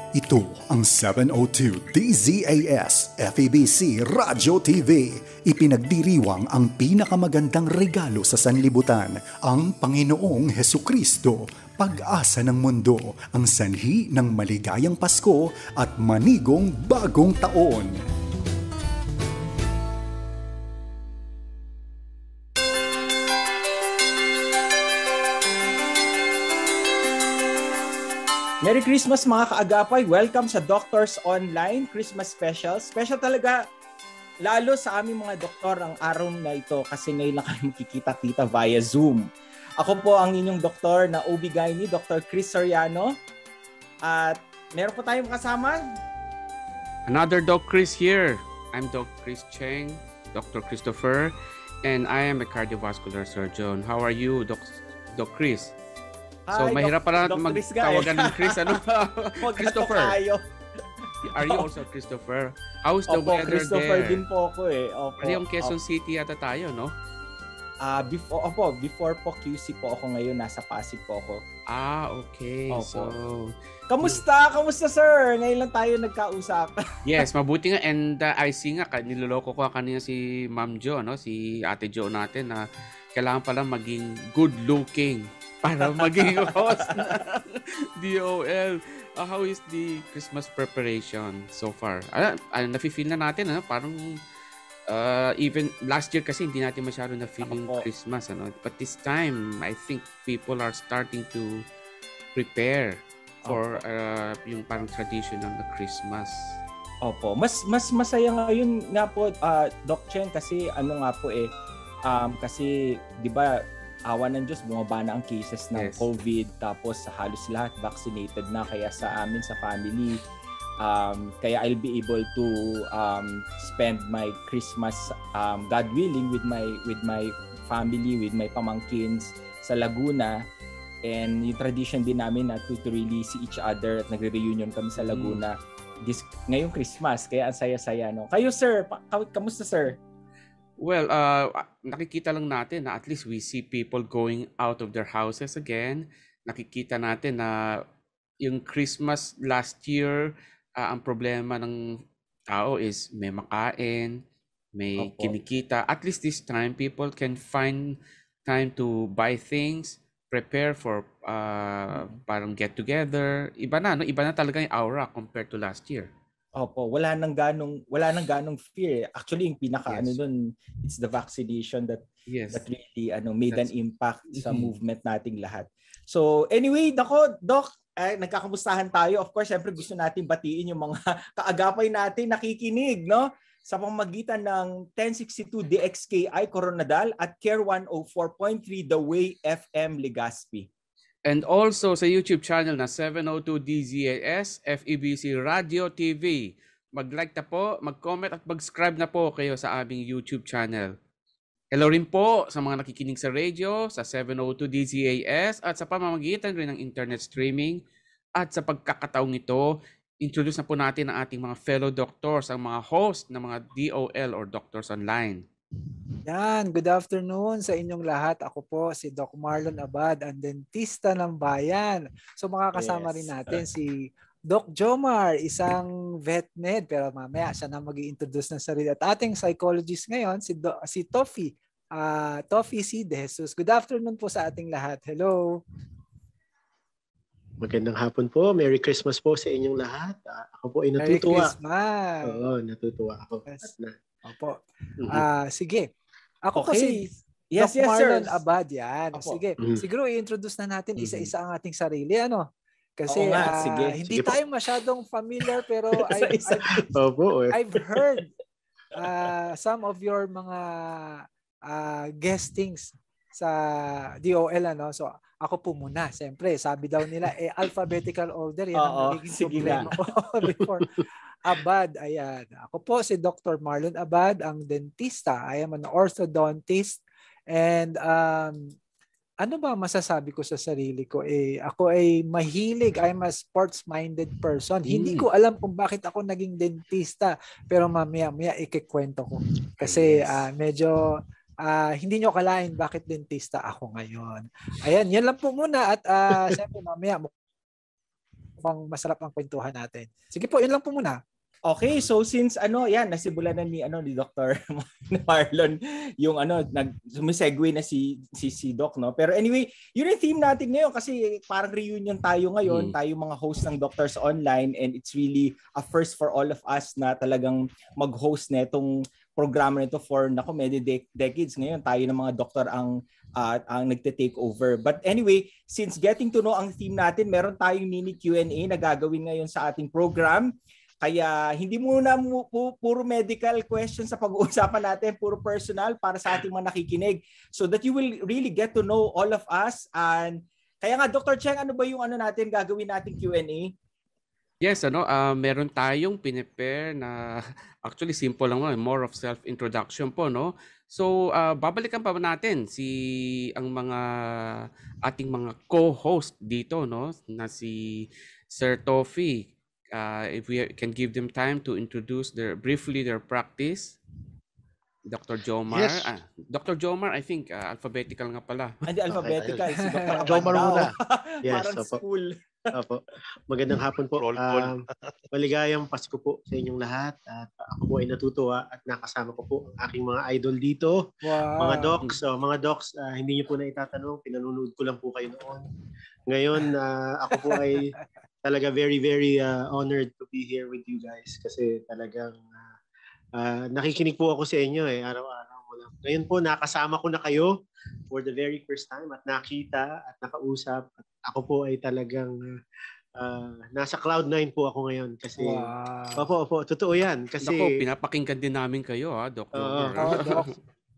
Ito ang 702 DZAS FEBC Radio TV. Ipinagdiriwang ang pinakamagandang regalo sa sanlibutan, ang Panginoong Hesukristo, pag-asa ng mundo, ang sanhi ng maligayang Pasko at manigong bagong taon. Merry Christmas mga kaagapay! Welcome sa Doctors Online Christmas Special. Special talaga lalo sa aming mga doktor ang araw na ito kasi ngayon lang kayo makikita-kita via Zoom. Ako po ang inyong doktor na OB-GYN, Dr. Chris Soriano. At meron po tayong kasama. Another Doc Chris here. I'm Doc Chris Cheng, Dr. Christopher, and I am a cardiovascular surgeon. How are you, Doc Chris? So, Hi, mahirap pala magtawagan ng Chris. Ano? Christopher. Are you also Christopher? How's the weather Christopher there? din po ako eh. Ano yung Quezon City yata tayo, no? Before po QC po ako ngayon. Nasa Pasig po ako. Okay. Opo. So, Kamusta? Kamusta, sir? Ngayon lang tayo nagkausap. yes, mabuti nga. And I see nga, niloloko ko kanina si Ma'am Jo, no? Si Ate Jo natin na kailangan pala maging good looking para maging host ng DOL. How is the Christmas preparation so far? Nafe-feel na natin, ano? Parang even last year kasi hindi natin masyado na-feel yung Christmas. Ano? But this time, I think people are starting to prepare for yung parang traditional na Christmas. Opo. Mas masaya ngayon nga po, Doc Chen, kasi ano nga po kasi 'di ba awa ng Diyos bumaba na ang cases ng COVID, tapos halos lahat vaccinated na, kaya sa amin sa family kaya I'll be able to spend my Christmas God willing with my family, with my pamangkins sa Laguna. And yung tradition din namin na to really see each other at nagre-reunion kami sa Laguna ngayong Christmas, kaya ang saya-saya, no? Kayo sir, kamusta sir? Well, nakikita lang natin na at least we see people going out of their houses again. Nakikita natin na yung Christmas last year, ang problema ng tao is may makain, may kinikita. At least this time, people can find time to buy things, prepare for parang get together. Iba na, no? Iba na talaga yung aura compared to last year. Opo, wala nang ganong fear. Actually, yung doon, it's the vaccination that really made an impact sa movement nating lahat. So anyway, Doc, nagkakamustahan tayo. Of course, syempre gusto natin batiin yung mga kaagapay natin nakikinig, no? Sa pamamagitan ng 1062 DXKI Coronadal at Care 104.3 The Way FM Legazpi. And also sa YouTube channel na 702 DZAS FEBC Radio TV. Mag-like na po, mag-comment at mag-subscribe na po kayo sa aming YouTube channel. Hello rin po sa mga nakikinig sa radio, sa 702 DZAS at sa pamamagitan rin ng internet streaming. At sa pagkakataong ito, introduce na po natin ang ating mga fellow doctors, ang mga host ng mga DOL or Doctors Online. Yan, good afternoon sa inyong lahat. Ako po si Doc Marlon Abad, ang dentista ng bayan. So makakasama rin natin si Doc Jomar, isang vet med, pero mamaya siya na mag-i-introduce ng sarili. At ating psychologist ngayon, si Toffee C. De Jesus. Good afternoon po sa ating lahat. Hello. Magandang hapon po. Merry Christmas po sa inyong lahat. Ako po ay natutuwa. Merry Christmas. Oo, natutuwa ako. Opo. Sige. Ako po si Yes, Doc Marlon sir. Abad yan. Opo. Sige. Siguro i-introduce na natin isa-isa ang ating sarili. Ano? Kasi hindi Sige tayo masyadong familiar pero I've heard some of your mga guestings sa DOL. Ano? So ako po muna. Siyempre, sabi daw nila alphabetical order. Yan ang nagiging problema ko before. Abad, ayan. Ako po si Dr. Marlon Abad, ang dentista. I am an orthodontist. And ano ba masasabi ko sa sarili ko? Ako ay mahilig. I'm a sports-minded person. Hindi ko alam kung bakit ako naging dentista. Pero mamaya ikikwento ko. Kasi medyo hindi nyo kalain bakit dentista ako ngayon. Ayan, yan lang po muna. At siyempre mamaya mukhang masarap ang kwentuhan natin. Sige po, yun lang po muna. Okay, so since nasibulan na ni Dr. Marlon yung sumisegue na si Doc, no. Pero anyway, yun yung theme natin ngayon kasi parang reunion tayo ngayon, tayo mga host ng Doctors Online, and it's really a first for all of us na talagang mag-host netong programa nito for many decades. Ngayon tayo ng mga doktor ang nagte-take over. But anyway, since getting to know ang theme natin, meron tayong mini Q&A na gagawin ngayon sa ating program. Kaya hindi muna puro medical questions sa pag-uusapan natin, puro personal para sa ating mga nakikinig, so that you will really get to know all of us. And kaya nga, Dr. Cheng, ano ba yung natin gagawin nating Q&A? Yes, meron tayong pinipare na actually simple lang, more of self-introduction po, no? So, babalikan pa natin ang mga ating mga co-host dito, no? Na si Sir Tofi. If we can give them time to introduce briefly their practice. Dr. Jomar. Yes. Dr. Jomar, I think alphabetical nga pala. Hindi alphabetical. Si Dr. Jomar muna. Yes, parang school. Opo. Magandang hapon po. Maligayang Pasko po sa inyong lahat. At ako po ay natutuwa at nakasama ko po ang aking mga idol dito. Wow. Mga docs, hindi niyo po na itatanong. Pinanunood ko lang po kayo noon. Ngayon, ako po ay talaga very, very honored to be here with you guys kasi talagang nakikinig po ako sa inyo araw-araw. Ngayon po, nakasama ko na kayo for the very first time at nakita at nakausap. At ako po ay talagang nasa Cloud9 po ako ngayon kasi Opo, totoo yan. Kasi pinapakinggan din namin kayo, Doc. Doc.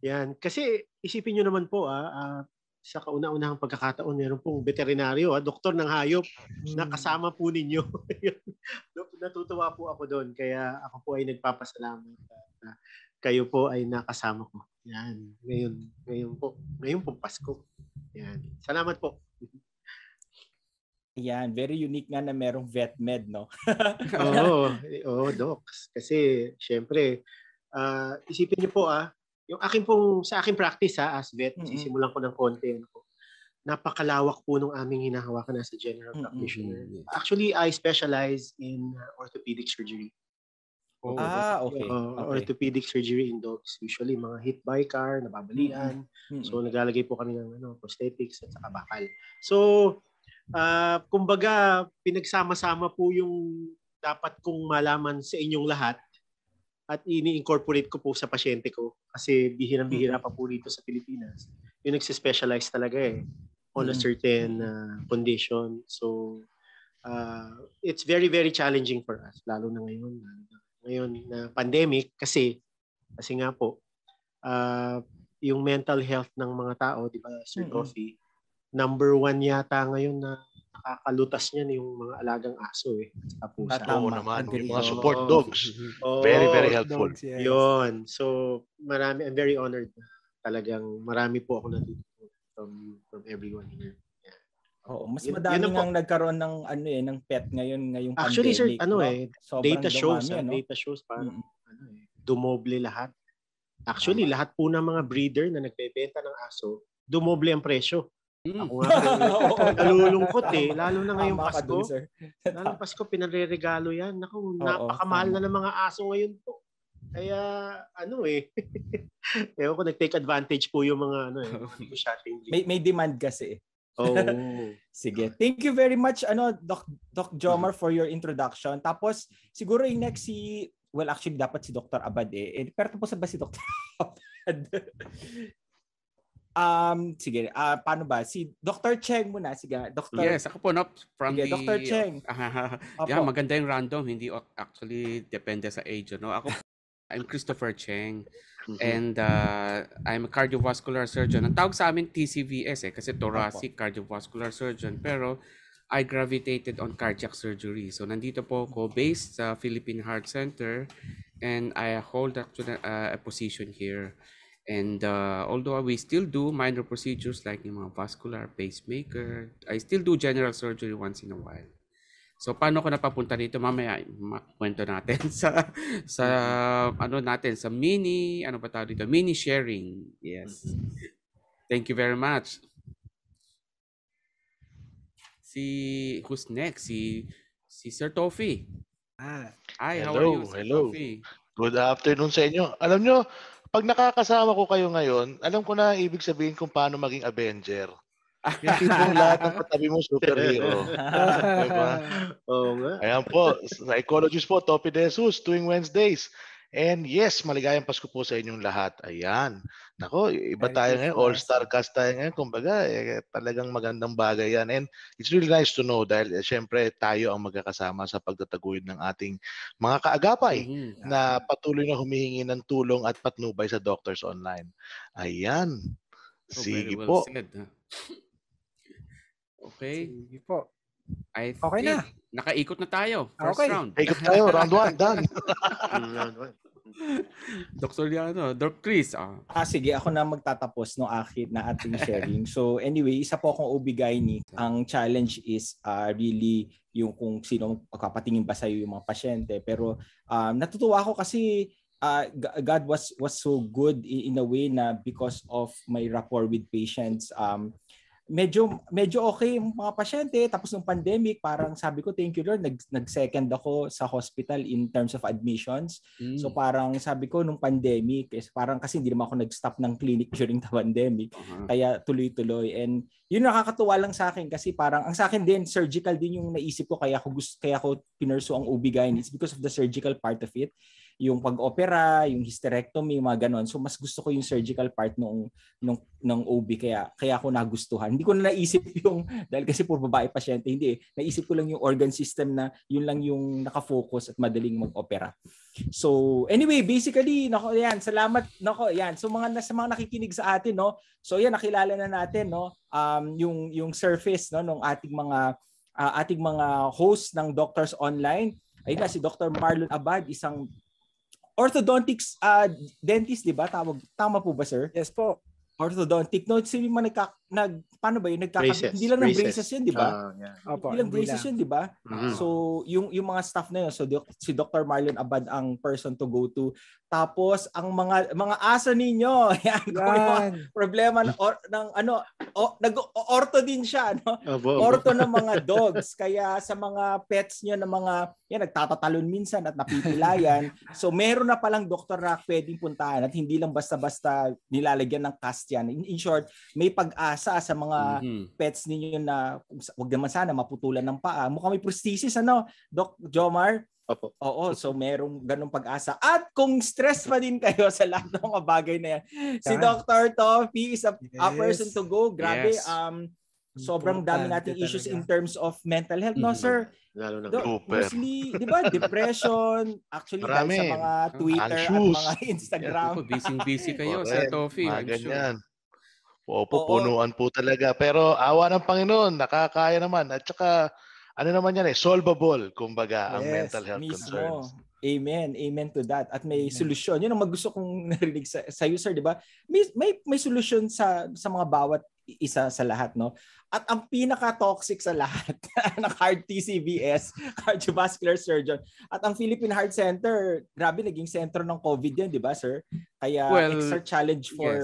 Yan, kasi isipin nyo naman po, sa kauna-unahang pagkakataon, meron pong veterinaryo, doktor ng hayop, na kasama po ninyo. Natutuwa po ako doon. Kaya ako po ay nagpapasalamat na kayo po ay nakasama ko. Yan. Ngayon po Pasko. Yan. Salamat po. Yan. Very unique nga na merong vet med, no? Oo, docs. Kasi, syempre, isipin niyo po, yung sa aking practice as vet, sisimulan ko ng konti. Napakalawak po nung aming hinahawakan as a general practitioner. Actually, I specialize in orthopedic surgery. Okay. Orthopedic surgery in dogs. Usually, mga hit by car, nababalian. So, naglalagay po kami ng prosthetics at saka bakal. So, kumbaga, pinagsama-sama po yung dapat kong malaman sa inyong lahat at ini-incorporate ko po sa pasyente ko kasi bihirang-bihira pa po dito sa Pilipinas. Yung nagsispecialize talaga on a certain condition. So, it's very, very challenging for us, lalo na ngayon. Ngayon na pandemic kasi nga po, yung mental health ng mga tao, di ba, Sir Coffee, number 1 yata ngayon na nakakalutas niyan yung mga alagang aso Pusa. Oo naman. Yung mga support dogs. Very, very helpful. Dogs, yes. Yun. So, I'm very honored. Talagang marami po ako natutunan from everyone here. Yeah. Mas madami nang nagkaroon ng ng pet ngayong actually, pandemic. Actually, sir, data shows parang dumoble lahat. Actually, lahat po ng mga breeder na nagbebenta ng aso, dumoble ang presyo. Ako nga nalulungkot lalo na ngayong Pasko. Lalo Pasko, pinare-regalo yan. Naku, napakamahal na ng mga aso ngayon po. Kaya, ewan ko, nag-take advantage po yung mga, negotiating. May demand kasi. Sige. Thank you very much, Doc Jomar, for your introduction. Tapos, siguro yung next actually, dapat si Dr. Abad pero tapos ba si Dr. Abad? Sige, paano ba? Si Dr. Cheng muna. Sige, Dr. Yes, ako po, Dr. Cheng. Maganda yung random. Hindi actually depende sa age. Ako, I'm Christopher Cheng. And I'm a cardiovascular surgeon. Ang tawag sa amin TCVS kasi thoracic cardiovascular surgeon. Pero I gravitated on cardiac surgery. So nandito po ako based sa Philippine Heart Center and I hold actually a position here. And although we still do minor procedures like yung mga vascular, pacemaker, I still do general surgery once in a while. So paano ko napapunta dito? Mamaya makwento natin sa mini sharing. Yes. Thank you very much. Who's next? Si Si Sir Tofi. Hi, how are you, Sir Tofi? Good afternoon sa inyo. Alam nyo, pag nakakasama ko kayo ngayon, alam ko na ibig sabihin kung paano maging Avenger. Yung tipong lahat ng katabi mo superhero. Diba? Oo nga. Ayan po, psychologist po, Topi De Jesus, tuwing Wednesdays. And yes, maligayang Pasko po sa inyong lahat. Ayan. Nako, iba tayo ngayon. All-star cast tayo ngayon. Kumbaga, talagang magandang bagay yan. And it's really nice to know dahil syempre tayo ang magkakasama sa pagtataguyod ng ating mga kaagapay na patuloy na humihingi ng tulong at patnubay sa Doctors Online. Ayan. Sige po. Said, huh? Okay. Sige po. I okay na. Nakaikot na tayo. First round. Ikot tayo. Round 1. Done. Dr. Liano, Dr. Chris. Sige, ako na magtatapos ng ating sharing. So anyway, isa po akong OB-GYN. Ang challenge is really yung kung sino magpapatingin ba sa'yo yung mga pasyente. Pero natutuwa ako kasi God was so good in a way na because of my rapport with patients, medyo okay yung mga pasyente. Tapos ng pandemic, parang sabi ko, thank you Lord, nag-second ako sa hospital in terms of admissions. So parang sabi ko nung pandemic, parang kasi hindi naman ako nag-stop ng clinic during the pandemic. Kaya tuloy-tuloy. And yun nakakatuwa lang sa akin kasi parang ang sa akin din, surgical din yung naisip ko kaya ako pinursu ang OB-GYN. It's because of the surgical part of it. Yung pag-opera, yung hysterectomy, mga ganon. So mas gusto ko yung surgical part ng OB kaya ako nagustuhan. Hindi ko na naisip yung dahil kasi puro babae pasyente, hindi. Naisip ko lang yung organ system na yun lang yung nakafocus at madaling mag-opera. So anyway, basically yan, salamat yan. So sa mga nakikinig sa atin, no. So yan, nakilala na natin, no. Yung surface, no, ng ating mga host ng Doctors Online. Ayun na si Dr. Marlon Abad, isang orthodontics dentist, di ba? Tama po ba, sir? Yes po. Orthodontic. No, hindi man paano ba yun? Hindi lang ng braces yun, di ba? Hindi lang braces yun, di ba? So, yung mga staff na yun, so si Dr. Marlon Abad ang person to go to. Tapos, ang mga aso ninyo, yan. Problema nag-ortho din siya, no? Ortho ng mga dogs. Kaya sa mga pets nyo na mga, yan, nagtatatalon minsan at napipilayan. So, meron na palang doktor na pwedeng puntahan at hindi lang basta-basta nilalagyan ng cast yan. In short, may pag-asa sa mga pets ninyo na wag naman sana maputulan ng paa. Mukhang may prosthesis, ano, Doc Jomar? Opo. Oo, so merong ganong pag-asa. At kung stress pa din kayo sa lahat ng mga bagay na yan, si Dr. Tofi is a person to go. Grabe, sobrang dami nating issues in terms of mental health, no, sir? Lalo na mostly, di ba, depression, actually dahil sa mga Twitter at mga Instagram. Busy kayo sa Tofi. Ganyan. Opo, punuan po talaga. Pero awa ng Panginoon, nakakaya naman. At saka, ano naman yan solvable, kumbaga, ang mental health concerns. Amen to that. At may solusyon. Yun ang gusto kong narinig sa iyo, sir, di ba? May solusyon sa mga bawat isa sa lahat, no? At ang pinaka-toxic sa lahat ng heart TCVS, cardiovascular surgeon, at ang Philippine Heart Center, grabe, naging sentro ng COVID yan, di ba, sir? Kaya extra challenge for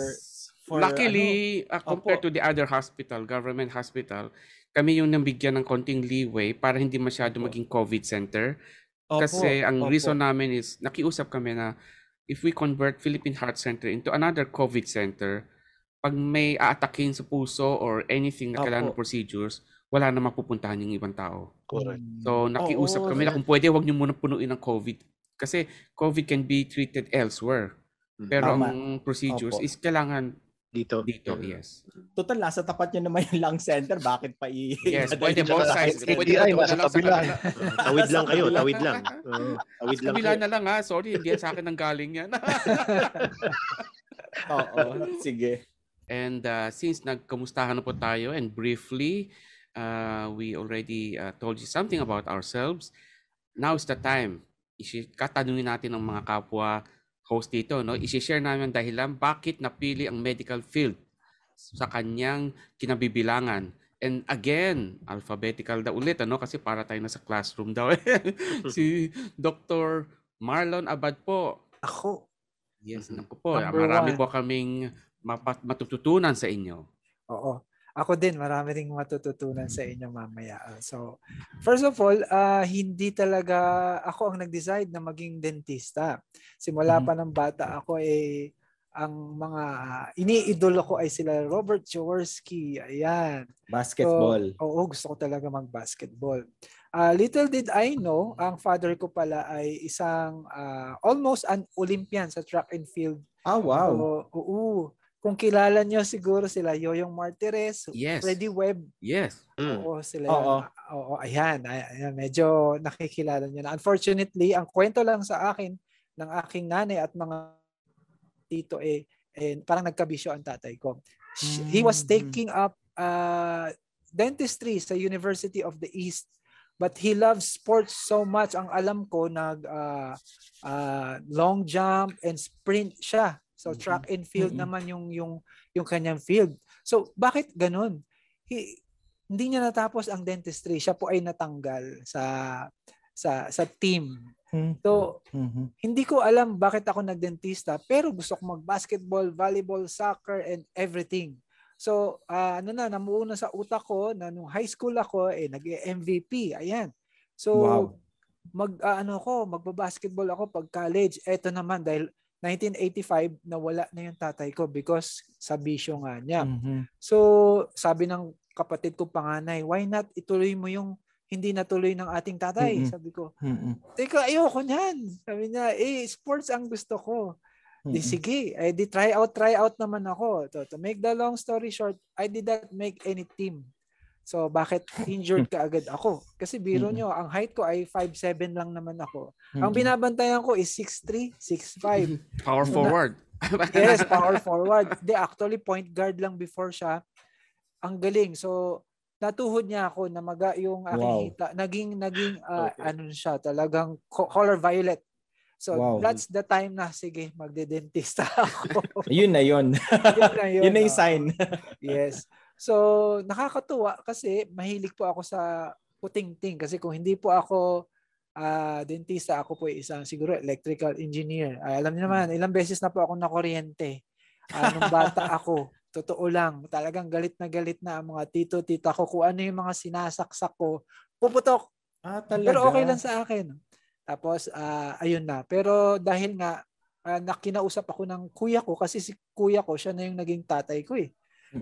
luckily, compared to the other hospital, government hospital, kami yung nabigyan ng konting leeway para hindi masyado maging COVID center. Kasi ang reason namin is, nakiusap kami na if we convert Philippine Heart Center into another COVID center, pag may aatakin sa puso or anything na kailangan ng procedures, wala na mapupuntahan yung ibang tao. Correct. So nakiusap kami na kung pwede, wag niyo muna punuin ng COVID. Kasi COVID can be treated elsewhere. Pero ang procedures is kailangan dito, yes. Total, nasa tapat niya naman yung lung center. Bakit pa Yes, pwede both sides. Pwede nasa kabila. Tawid lang kayo, tawid lang. Tawid lang. Kabila na lang, ha. Sorry, hindi sa akin nang galing yan. Sige. And since nagkamustahan na po tayo and briefly, we already told you something about ourselves. Now is the time. Katanungin natin ang mga kapwa host dito, no? I-share namin dahilan bakit napili ang medical field sa kanyang kinabibilangan. And again, alphabetical daw ulit, ano? Kasi para tayo na sa classroom daw. Si Dr. Marlon Abad po. Ako. Yes, naku po. Marami po kaming matututunan sa inyo. Oo. Ako din, marami ring matututunan sa inyo mamaya. So, first of all, hindi talaga ako ang nag-decide na maging dentista. Simula pa ng bata ako ang mga iniidolo ko ay sila Robert Jaworski. Ayan. Basketball. So, oo, gusto ko talaga mag-basketball. Little did I know, ang father ko pala ay isang almost an Olympian sa track and field. Wow. So, oo. Kung kilala nyo siguro sila Yoyong Martires, Yes. Freddie Webb. Yes. Oo, sila. Oo. Ayan, medyo nakikilala nyo na. Unfortunately, ang kwento lang sa akin ng aking nanay at mga tito parang nagkabisyo ang tatay ko. He was taking up dentistry sa University of the East, but he loves sports so much. Ang alam ko, long jump and sprint siya. So track and field naman yung kanyang field. So bakit ganun? Hindi niya natapos ang dentistry. Siya po ay natanggal sa team. So hindi ko alam bakit ako nagdentista, pero gusto ko mag-basketball, volleyball, soccer and everything. So namuo na sa utak ko na nung high school ako nag-MVP. Ayan. So magba-basketball ako pag college. Eto naman dahil 1985 nawala na yung tatay ko because sa bisyo nga niya. So sabi ng kapatid ko panganay, why not ituloy mo yung hindi natuloy ng ating tatay? Sabi ko, teka, ayoko niyan. Sabi niya, sports ang gusto ko. Di sige, di try out naman ako. To make the long story short, I did not make any team. So bakit injured ka agad ako? Kasi biro nyo, ang height ko ay 5'7" lang naman ako. Ang binabantayan ko is 6'3", 6'5". Power forward. Yes, power forward. Actually point guard lang before siya. Ang galing. So natuhod niya ako na yung aking hita. Naging siya, talagang color violet. So that's the time na sige, magdedentista ako. Yun na yun. Yun na yung sign. Yes. So, nakakatuwa kasi mahilig po ako sa puting-ting. Kasi kung hindi po ako dentista, ako po isang siguro electrical engineer. Alam niyo naman, ilang beses na po ako nakuryente. Nung bata ako, totoo lang, talagang galit na ang mga tito-tita ko kung ano yung mga sinasaksak ko. Puputok. Pero okay lang sa akin. Tapos, ayun na. Pero dahil nga, nakinausap ako ng kuya ko kasi si kuya ko, siya na yung naging tatay ko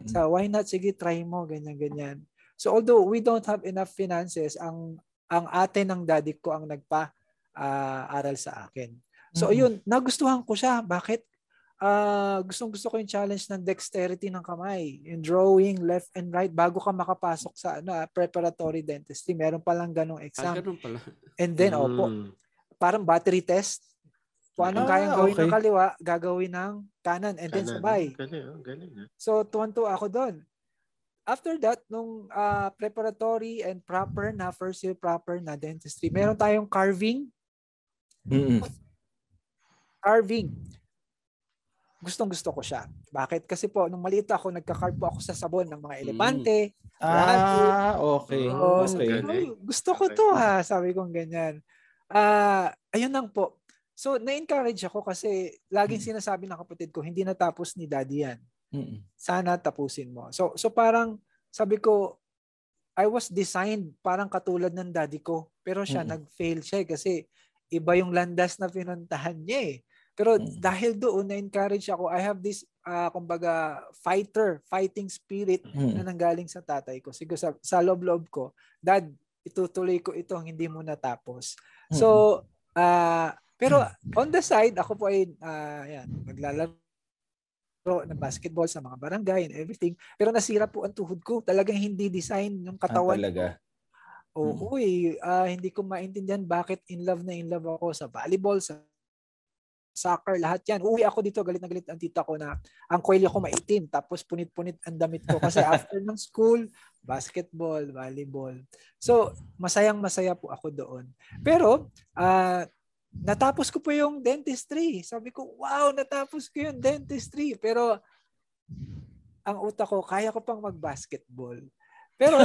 So why not, sige, try mo, ganyan. So although we don't have enough finances, ang ate ng daddy ko ang nagpa-aral sa akin. So ayun, nagustuhan ko siya. Bakit? Gustong-gusto ko yung challenge ng dexterity ng kamay, yung drawing left and right bago ka makapasok sa preparatory dentistry. Meron palang ganong exam. Ganun pala. And then parang battery test. Kung anong kayang gawin ng kaliwa, gagawin ng kanan and then sabay. Galing. So, tuwan-tuwa ako doon. After that, nung preparatory and proper na, first year proper na dentistry, meron tayong carving. Carving. Gustong-gusto ko siya. Bakit? Kasi po, nung maliit ako, nagka-carve po ako sa sabon ng mga elepante. Okay. Gusto ko to sabi kong ganyan. Ayun lang po. So, na-encourage ako kasi laging sinasabi ng kapatid ko, hindi natapos ni daddy yan. Sana tapusin mo. So parang sabi ko, I was designed parang katulad ng daddy ko. Pero siya, nag-fail siya kasi iba yung landas na pinuntahan niya Pero dahil doon, na-encourage ako. I have this, kumbaga, fighting spirit na nanggaling sa tatay ko. Siguro sa loob-loob ko, Dad, itutuloy ko ito, hindi mo natapos. So, pero on the side, ako po ay naglalaro ng basketball sa mga barangay and everything. Pero nasira po ang tuhod ko. Talagang hindi design yung katawan talaga. ko. Hindi ko maintindihan bakit in love ako sa volleyball, sa soccer, lahat yan. Uwi ako dito, galit na galit ang tita ko na ang kwelyo ko maitim, tapos punit-punit ang damit ko. Kasi after ng school, basketball, volleyball. So, masayang-masaya po ako doon. Pero, natapos ko po yung dentistry. Sabi ko, wow, natapos ko yung dentistry. Pero, ang utak ko, kaya ko pang mag-basketball. Pero,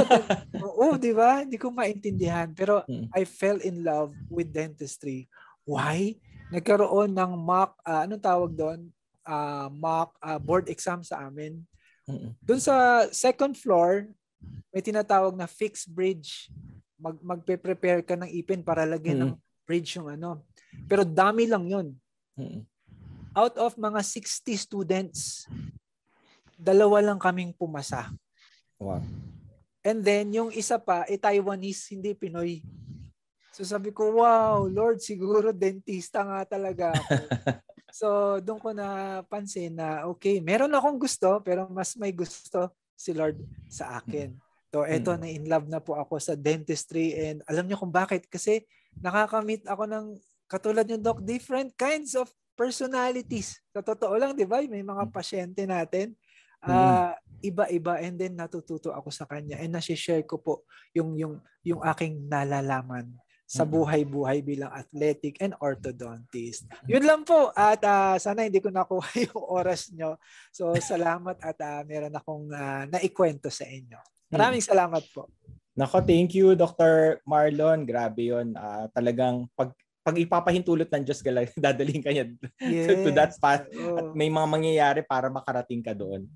di ba? Hindi ko maintindihan. Pero, I fell in love with dentistry. Why? Nagkaroon ng mock, anong tawag doon? Mock board exam sa amin. Doon sa second floor, may tinatawag na fixed bridge. Magpe-prepare ka ng ipin para lagyan ng bridge yung ano. Pero dami lang yun. Out of mga 60 students, 2 lang kaming pumasa. Wow. And then, yung isa pa, Taiwanese, hindi Pinoy. So sabi ko, wow, Lord, siguro dentista nga talaga ako. So doon ko napansin na, okay, meron akong gusto, pero mas may gusto si Lord sa akin. So eto, na in love na po ako sa dentistry, and alam niyo kung bakit? Kasi nakakamit ako ng, katulad yung Doc, different kinds of personalities. Sa totoo lang, di ba? May mga pasyente natin, iba-iba, and then natututo ako sa kanya, and nasi-share ko po yung aking nalalaman sa buhay-buhay bilang athletic and orthodontist. Yun lang po, at sana hindi ko nakuha yung oras nyo. So salamat, at meron akong naikwento sa inyo. Maraming salamat po. Nako, thank you, Dr. Marlon. Grabe yun. Talagang pag ipapahintulot ng Diyos, dadaling ka niya to that path. At may mga mangyayari para makarating ka doon.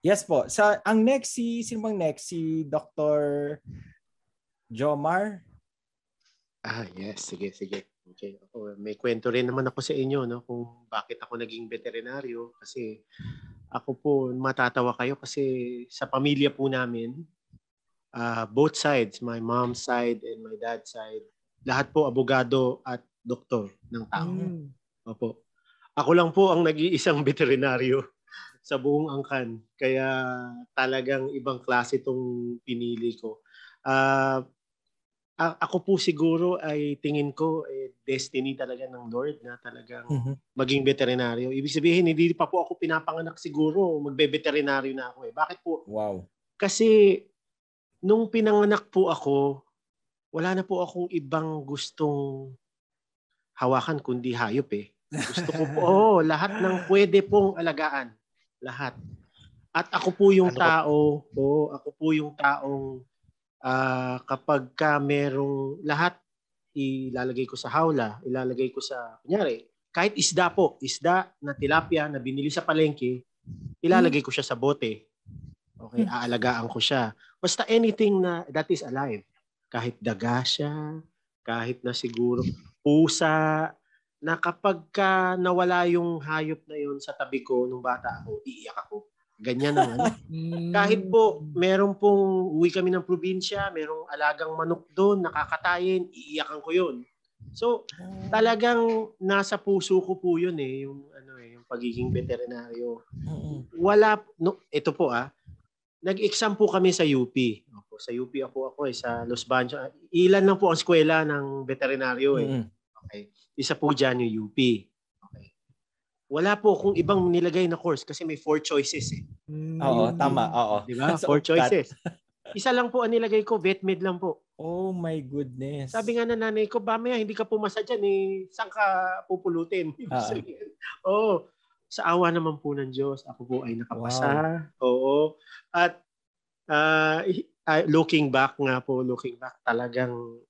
Yes po. Ang next, sino bang next? Si Dr. Jomar? Yes. Sige. Okay. May kwento rin naman ako sa inyo, no, kung bakit ako naging veterinaryo. Kasi ako po, matatawa kayo kasi sa pamilya po namin, both sides, my mom's side and my dad's side, lahat po abogado at doktor ng tao. Opo. Ako lang po ang nag-iisang veterinaryo sa buong angkan. Kaya talagang ibang klase itong pinili ko. Ako po siguro ay tingin ko destiny talaga ng Lord na talagang maging veterinaryo. Ibig sabihin, hindi pa po ako pinapanganak siguro, magbe-veterinaryo na ako. Bakit po? Wow. Kasi nung pinanganak po ako, wala na po akong ibang gustong hawakan kundi hayop eh. Gusto ko po, lahat ng pwede pong alagaan. Lahat. At ako po yung taong kapag ka merong lahat, ilalagay ko sa hawla, ilalagay ko sa, kunyari, kahit isda na tilapia na binili sa palengke, ilalagay ko siya sa bote. Okay, aalagaan ko siya. Basta anything na that is alive. Kahit daga siya, kahit na siguro pusa, na kapag ka nawala yung hayop na yun sa tabi ko nung bata ako, iiyak ako. Ganyan ang ano. Kahit po, meron pong uwi kami ng probinsya, merong alagang manok doon, nakakatayin, iiyakan ko yun. So, talagang nasa puso ko po yun yung pagiging veterinaryo. Ito po nag-exam po kami sa UP. Sa UP ako sa Los Baños. Ilan lang po ang eskwela ng veterinaryo Okay. Isa po dyan yung UP. Okay. Wala po kung ibang nilagay na course kasi may 4 choices Oo, tama. Oo. Diba? 4 choices. Isa lang po ang nilagay ko, vet med lang po. Oh my goodness. Sabi nga na nanay ko, mamaya hindi ka pumasa dyan saan ka pupulutin? Sa awa naman po ng Diyos, ako po ay nakapasa. Wow. Oo. At looking back, talagang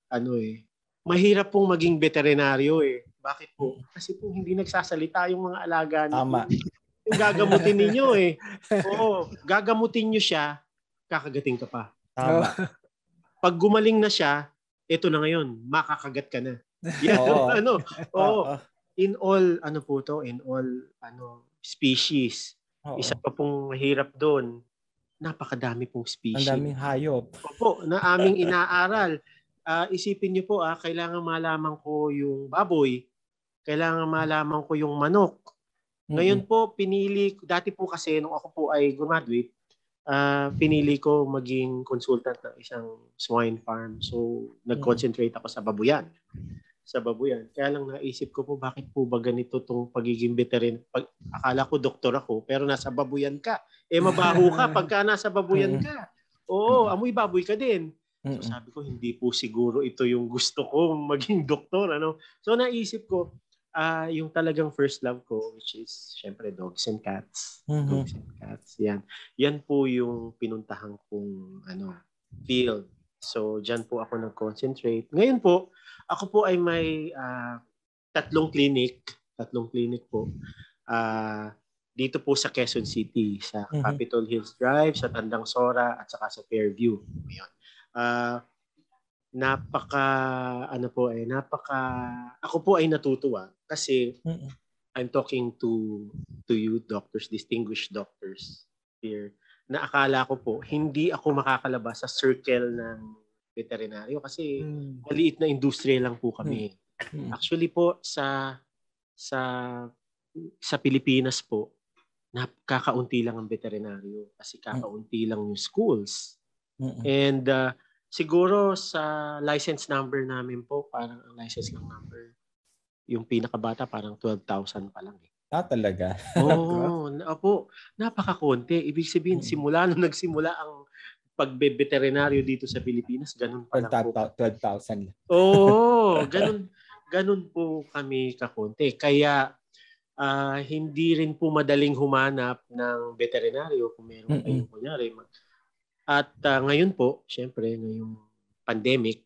mahirap pong maging veterinaryo Bakit po? Kasi po hindi nagsasalita yung mga alaga niyo. Tama. Yung gagamutin ninyo gagamutin niyo siya, kakagating ka pa. Tama. Pag gumaling na siya, ito na ngayon, makakagat ka na. Yan, in all species. Isa pa pong mahirap doon, napakadami pong species. Ang daming hayop. Opo, na aming inaaral. Isipin niyo po, kailangan malaman ko yung baboy, kailangan malaman ko yung manok. Ngayon po, dati po kasi nung ako po ay graduate, pinili ko maging consultant ng isang swine farm. So, nag-concentrate ako sa babuyan. Kaya lang naisip ko po, bakit po ba ganito tong pagiging veteran? Akala ko doktor ako, pero nasa babuyan ka. Mabaho ka pagka nasa babuyan ka. Oo, amoy baboy ka din. So sabi ko, hindi po siguro ito yung gusto ko maging doktor. So naisip ko, yung talagang first love ko, which is syempre dogs and cats. Dogs and cats. Yan po yung pinuntahan kong field. So dyan po ako nag-concentrate. Ngayon po, ako po ay may 3 clinic po. dito po sa Quezon City, sa Capitol Hills Drive, sa Tandang Sora, at saka sa Fairview. Ayun. Ako po ay natutuwa kasi I'm talking to you doctors, distinguished doctors here, na akala ko po hindi ako makakalabas sa circle ng veterinaryo kasi maliit na industriya lang po kami. Actually po sa Pilipinas po, kakaunti lang ang veterinaryo kasi kakaunti lang yung schools. And siguro sa license number namin po, parang ang license lang number, yung pinakabata parang 12,000 pa lang. Talaga? Oo, opo. Napakakonti. Ibig sabihin, simula nung nagsimula ang pagbe-veterinaryo dito sa Pilipinas, ganun pa lang po. 12,000. Oo, ganun po kami kakonti. Kaya hindi rin po madaling humanap ng veterinaryo kung meron kayong kunyari. At ngayon po, syempre, ngayong pandemic,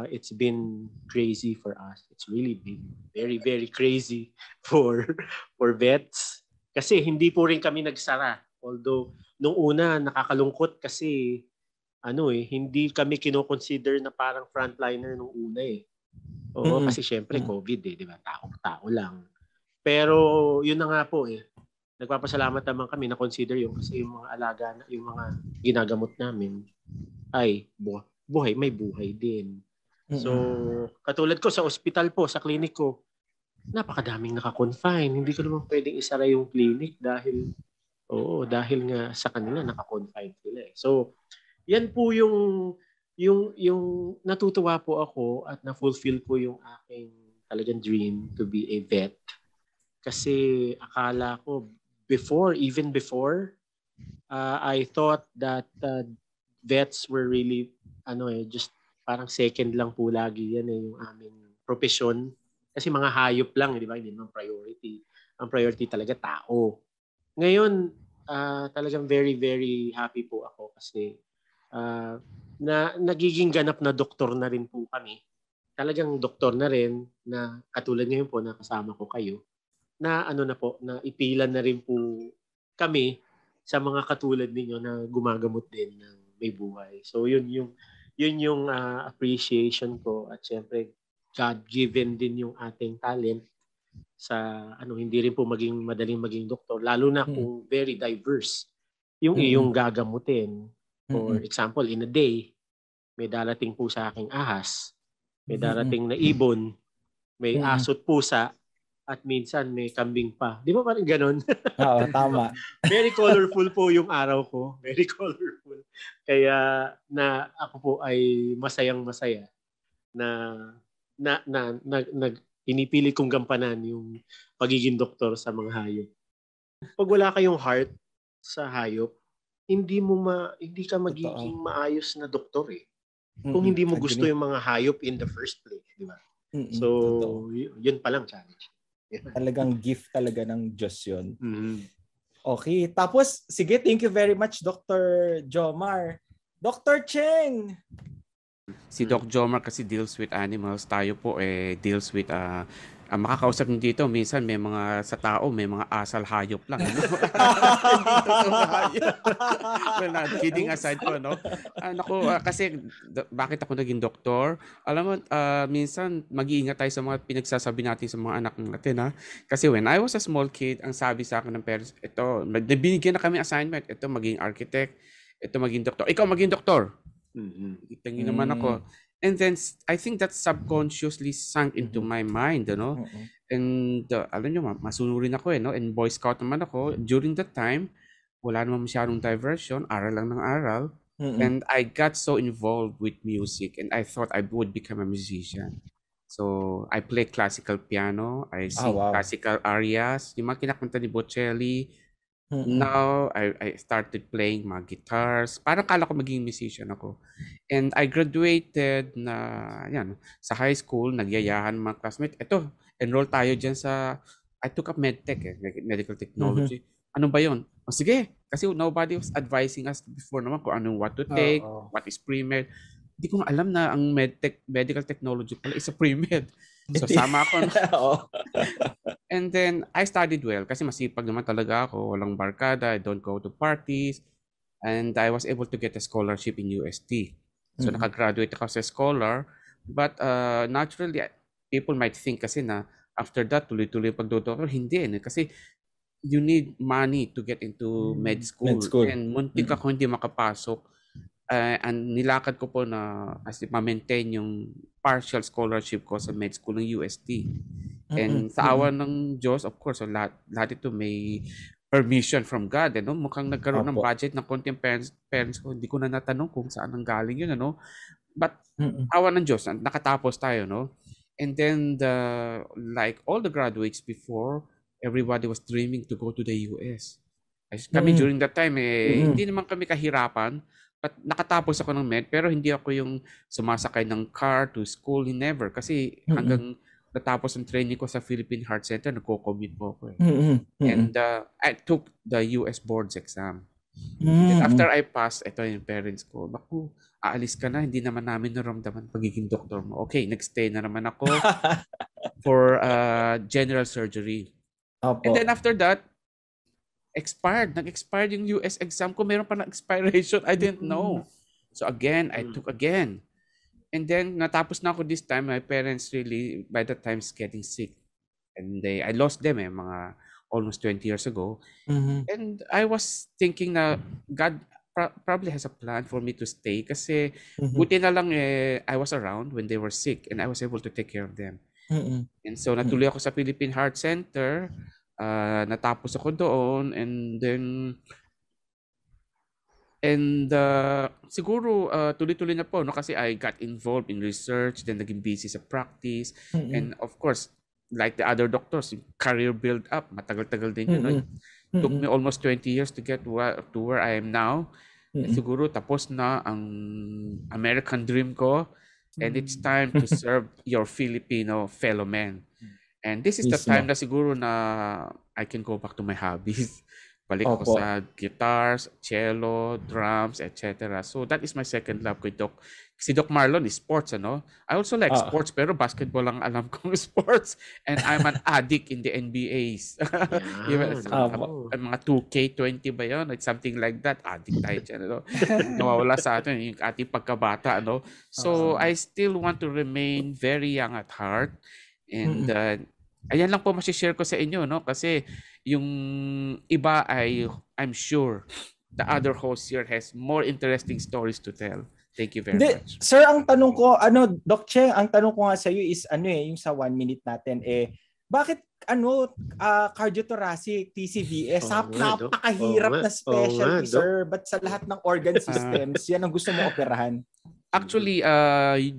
it's been crazy for us. It's really been very, very crazy for vets. Kasi hindi po rin kami nagsara. Although, nung una, nakakalungkot kasi hindi kami kino-consider na parang frontliner nung una eh. Oo, kasi syempre COVID eh, di ba? Tao lang. Pero yun na nga po eh. Nagpapasalamat naman kami na consider yung kasi yung mga alaga, yung mga ginagamot namin ay may buhay din. So, katulad ko sa ospital po, sa clinic ko, napakadaming naka-confine. Hindi ko naman pwedeng isara yung clinic dahil nga sa kanila naka-confine sila eh. So, yan po yung natutuwa po ako at na-fulfill po yung aking talagang dream to be a vet. Kasi akala ko even before, I thought that vets were really just parang second lang po lagi yan yung aming profession. Kasi mga hayop lang, di ba? Hindi naman priority. Ang priority talaga tao. Ngayon, talagang very, very happy po ako kasi na nagiging ganap na doktor na rin po kami. Talagang doktor na rin na katulad ngayon po na kasama ko kayo na na ipilan na rin po kami sa mga katulad ninyo na gumagamot din ng may buhay. So yun yung appreciation ko at syempre God-given din yung ating talent sa hindi rin po madaling maging doktor lalo na kung very diverse yung iyong gagamutin. For example, in a day, may darating po sa aking ahas, may darating na ibon, may aso't pusa, at minsan may kambing pa. Di ba parang ganon? Oo, tama. Very colorful po yung araw ko. Very colorful. Kaya na ako po ay masayang-masaya na pinipili kong gampanan yung pagiging doktor sa mga hayop. Pag wala kayong heart sa hayop, hindi ka magiging maayos na doktor eh. Kung hindi mo gusto yung mga hayop in the first place, di ba? So, yun pa lang challenge. Talagang gift talaga ng Diyos yun. Okay, tapos sige, thank you very much Dr. Jomar. Dr. Cheng! Si Doc Jomar kasi deals with animals. Tayo po deals with makakausap nyo dito, minsan may mga sa tao, may mga asal hayop lang. Well, not kidding aside po, no? Kasi bakit ako naging doktor? Alam mo, minsan mag-iingat tayo sa mga pinagsasabi natin sa mga anak natin, ha? Kasi when I was a small kid, ang sabi sa akin ng parents, binigyan na kami assignment, ito maging architect, ito maging doktor. Ikaw maging doktor. Tingin naman ako. And then, I think that subconsciously sunk into my mind, no? And, alam nyo, masunurin ako, no? And Boy Scout naman ako. During that time, wala naman masyadong diversion. Aral lang ng aral. And I got so involved with music. And I thought I would become a musician. So, I play classical piano. I sing classical arias. Yung mga kinakanta ni Bocelli. Now, I started playing mga guitars. Parang kala ko maging musician ako. And I graduated sa high school, nagyayahan mga classmates. Ito, enroll tayo dyan I took up medtech, medical technology. Ano ba yun? Sige, kasi nobody was advising us before naman kung what to take, what is pre-med. Hindi ko alam na ang medical technology pala is a pre-med. So sama ako. And then I studied well kasi masipag naman talaga ako. Walang barkada, I don't go to parties. And I was able to get a scholarship in UST. So nakagraduate ako as a scholar. But naturally, people might think kasi na after that, tuloy-tuloy pagdodoktor. Hindi. Kasi you need money to get into med school. And muntik ako hindi makapasok. And nilakad ko po na as ma-maintain yung partial scholarship ko sa med school ng UST. And sa awa ng Diyos, of course, lahat ito may permission from God. Mukhang nagkaroon ng budget ng konting parents ko. Hindi ko na natanong kung saan ang galing yun. But awa ng Diyos, nakatapos tayo. And then, like all the graduates before, everybody was dreaming to go to the US. Kami during that time, hindi naman kami kahirapan. But nakatapos ako ng med, pero hindi ako yung sumasakay ng car to school, never. Kasi hanggang natapos ang training ko sa Philippine Heart Center, nagko-commute po ako. And I took the US boards exam. And after I passed, ito yung parents ko, naku, aalis ka na, hindi naman namin naramdaman pagiging doktor mo. Okay, nag-stay na naman ako for general surgery. And then after that, nag-expired yung US exam ko. Meron pa na expiration. I didn't know. So again, I took again. And then, natapos na ako this time. My parents really, by that time, is getting sick. And I lost them mga almost 20 years ago. And I was thinking na God probably has a plan for me to stay kasi buti na lang I was around when they were sick and I was able to take care of them. And so, natuloy ako sa Philippine Heart Center. Natapos ako doon and then siguro tuloy-tuloy na po kasi I got involved in research, then naging busy sa practice, and of course like the other doctors, career build up, matagal-tagal din yun. It took me almost 20 years to get to where I am now. Siguro tapos na ang American dream ko and it's time to serve your Filipino fellow men. And this is the time na siguro na I can go back to my hobbies. Balik ako sa guitars, cello, drums, etc. So that is my second love kay Doc. Si Doc Marlon is sports, I also like sports pero basketball lang alam kong sports. And I'm an addict in the NBAs. Mga 2K20 ba yun? It's something like that. Addict tayo dyan, nawawala sa atin yung ating pagkabata, So I still want to remain very young at heart. And ayan lang po masishare ko sa inyo, kasi yung iba I'm sure the other host here has more interesting stories to tell. Thank you very much. Sir, ang tanong ko, Doc Cheng, ang tanong ko nga sa iyo is yung sa 1 minute natin bakit cardiothoracic TCVS napakahirap na specialty, sir, but sa lahat ng organ systems yan ang gusto mo operahan? Actually,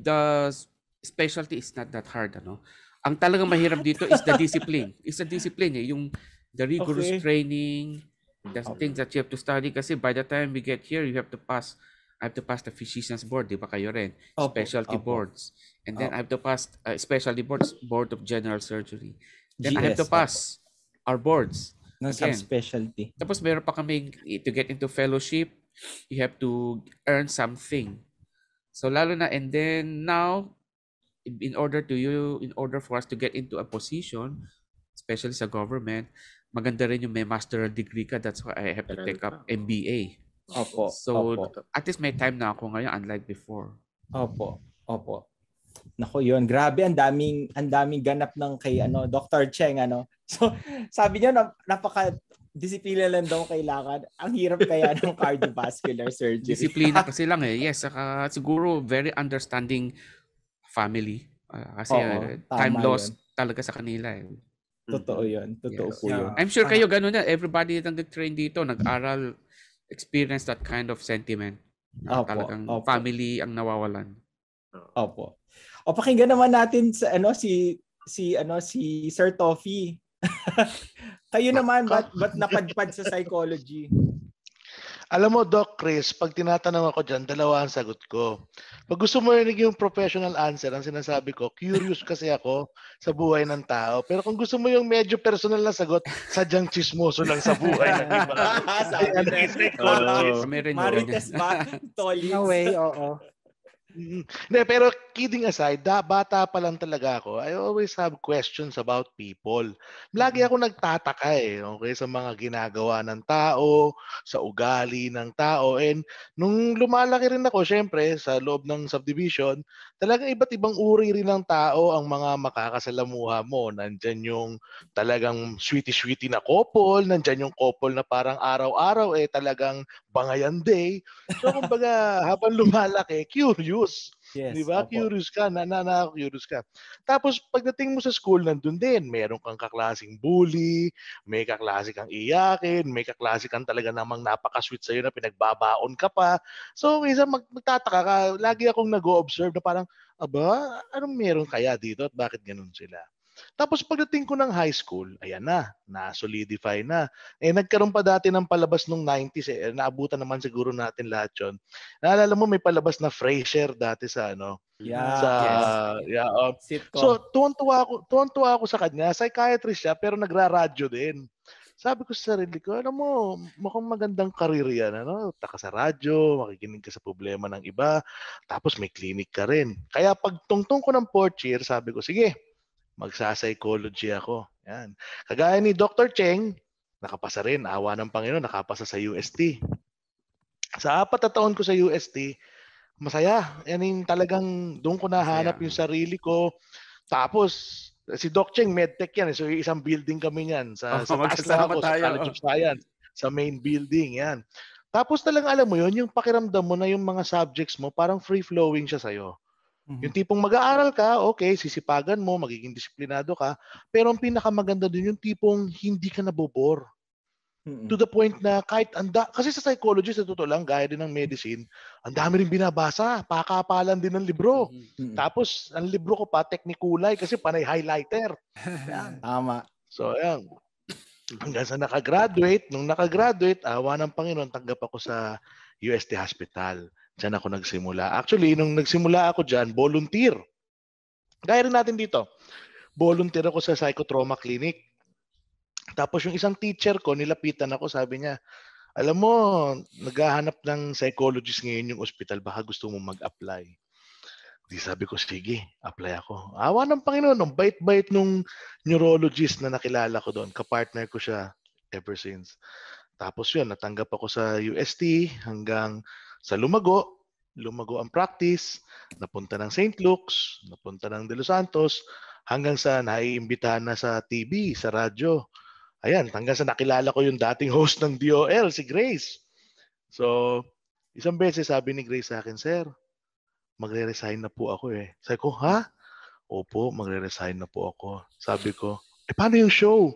the specialty is not that hard, Ang talagang mahirap dito is the discipline. It's the discipline, yung the rigorous training, the things that you have to study. Kasi by the time we get here, I have to pass the physician's board, di ba kayo rin? Specialty boards. And then I have to pass specialty board of general surgery. Then I have to pass our boards. Ng subspecialty. Tapos meron pa kami to get into fellowship, you have to earn something. So lalo na, and then now, in order for us to get into a position, especially sa government, maganda rin yung may masteral degree ka. That's why I have to take up MBA. So at least may time na ako ngayon unlike before. Opo. Nako, yun. Grabe, ang daming ganap ng kay Dr. Cheng, So sabi niya napaka-disiplina lang daw kailangan. Ang hirap kaya ng cardiovascular surgery. Disiplina kasi lang Yes, saka siguro very understanding family kasi time loss talaga sa kanila Totoo yun. Totoo po yun. I'm sure kayo ganun na. Everybody na nag-train dito, nag-aral, experience that kind of sentiment. Talagang family ang nawawalan. Opo. O pakinggan naman natin sa si Sir Toffee. Kayo naman ba't napadpad sa psychology? Alam mo, Doc Chris, pag tinatanong ako dyan, dalawa ang sagot ko. Pag gusto mo rinig yung professional answer, ang sinasabi ko, curious kasi ako sa buhay ng tao. Pero kung gusto mo yung medyo personal na sagot, sadyang chismoso lang sa buhay ng iba. Marites ba? Tolly. No way, oo. Hindi, pero kidding aside, bata pa lang talaga ako, I always have questions about people. Lagi ako nagtataka okay, sa mga ginagawa ng tao, sa ugali ng tao. And nung lumalaki rin ako, syempre, sa loob ng subdivision, talagang iba't ibang uri rin ng tao ang mga makakasalamuha mo. Nandyan yung talagang sweetie-sweetie na couple, nandyan yung couple na parang araw-araw talagang bangayan day. So kumbaga, habang lumalaki, curious. Yes, 'Di ba? opo. Curious ka, curious ka. Tapos pagdating mo sa school, nandun din, meron kang kaklaseng bully, may kaklase kang iyakin, may kaklase kang talaga namang napaka-sweet sa'yo na pinagbabaon ka pa. So, minsan magtataka ka, lagi akong nag-o-observe na parang, aba, anong meron kaya dito at bakit ganun sila? Tapos pagdating ko ng high school, ayan na-solidify na. Nagkaroon pa dati ng palabas nung 90s naabutan naman siguro natin lahat 'yon. Naalala mo may palabas na Frasier dati sa Sitcom. So tuwang-tuwa ako sa kanya. Psychiatrist siya pero nagraradyo din. Sabi ko sa sarili ko, alam mo, mukhang magandang career yan, Taka sa radyo, makikinig ka sa problema ng iba, tapos may clinic ka rin. Kaya pag tungtong ko ng 4th year, sabi ko, sige, magsa-psychology ako. Yan. Kagaya ni Dr. Cheng, nakapasa rin, awa ng Panginoon, nakapasa sa UST. Sa 4 na taon ko sa UST, masaya. Yan yung talagang doon ko nahanap yung sarili ko. Tapos, si Doc Cheng, medtech yan. So, isang building kami yan. Sa taas lang ako, sa College of Science. Sa main building, yan. Tapos talagang alam mo yun, yung pakiramdam mo na yung mga subjects mo, parang free-flowing siya sa'yo. Yung tipong mag-aaral ka, okay, sisipagan mo, magiging disiplinado ka, pero ang pinakamaganda din yung tipong hindi ka nabobore. To the point na kahit kasi sa psychology, sa totoo lang, gaya din ng medicine, ang dami rin binabasa, pakapalan din ng libro. Tapos, ang libro ko pa, techniculay kasi panay highlighter. Tama. So, ayan. Hanggang sa nakagraduate, nung nakagraduate, awa ng Panginoon, tanggap ako sa UST Hospital. Diyan ako nagsimula. Actually, nung nagsimula ako dyan, volunteer. Gaya rin natin dito. Volunteer ako sa psychotrauma clinic. Tapos yung isang teacher ko, nilapitan ako, sabi niya, alam mo, naghahanap ng psychologist ngayon yung ospital, baka gusto mo mag-apply. Di sabi ko, sige, apply ako. Awa ng Panginoon, ang bait-bait nung neurologist na nakilala ko doon. Kapartner ko siya ever since. Tapos yun, natanggap ako sa UST hanggang sa Lumago ang practice, napunta ng St. Luke's, napunta ng De Los Santos, hanggang sa naiimbitahan na sa TV, sa radyo. Ayan, hanggang sa nakilala ko yung dating host ng DOL, si Grace. So, isang beses sabi ni Grace sa akin, Sir, magre-resign na po ako Sabi ko, ha? Opo, magre-resign na po ako. Sabi ko, paano yung show?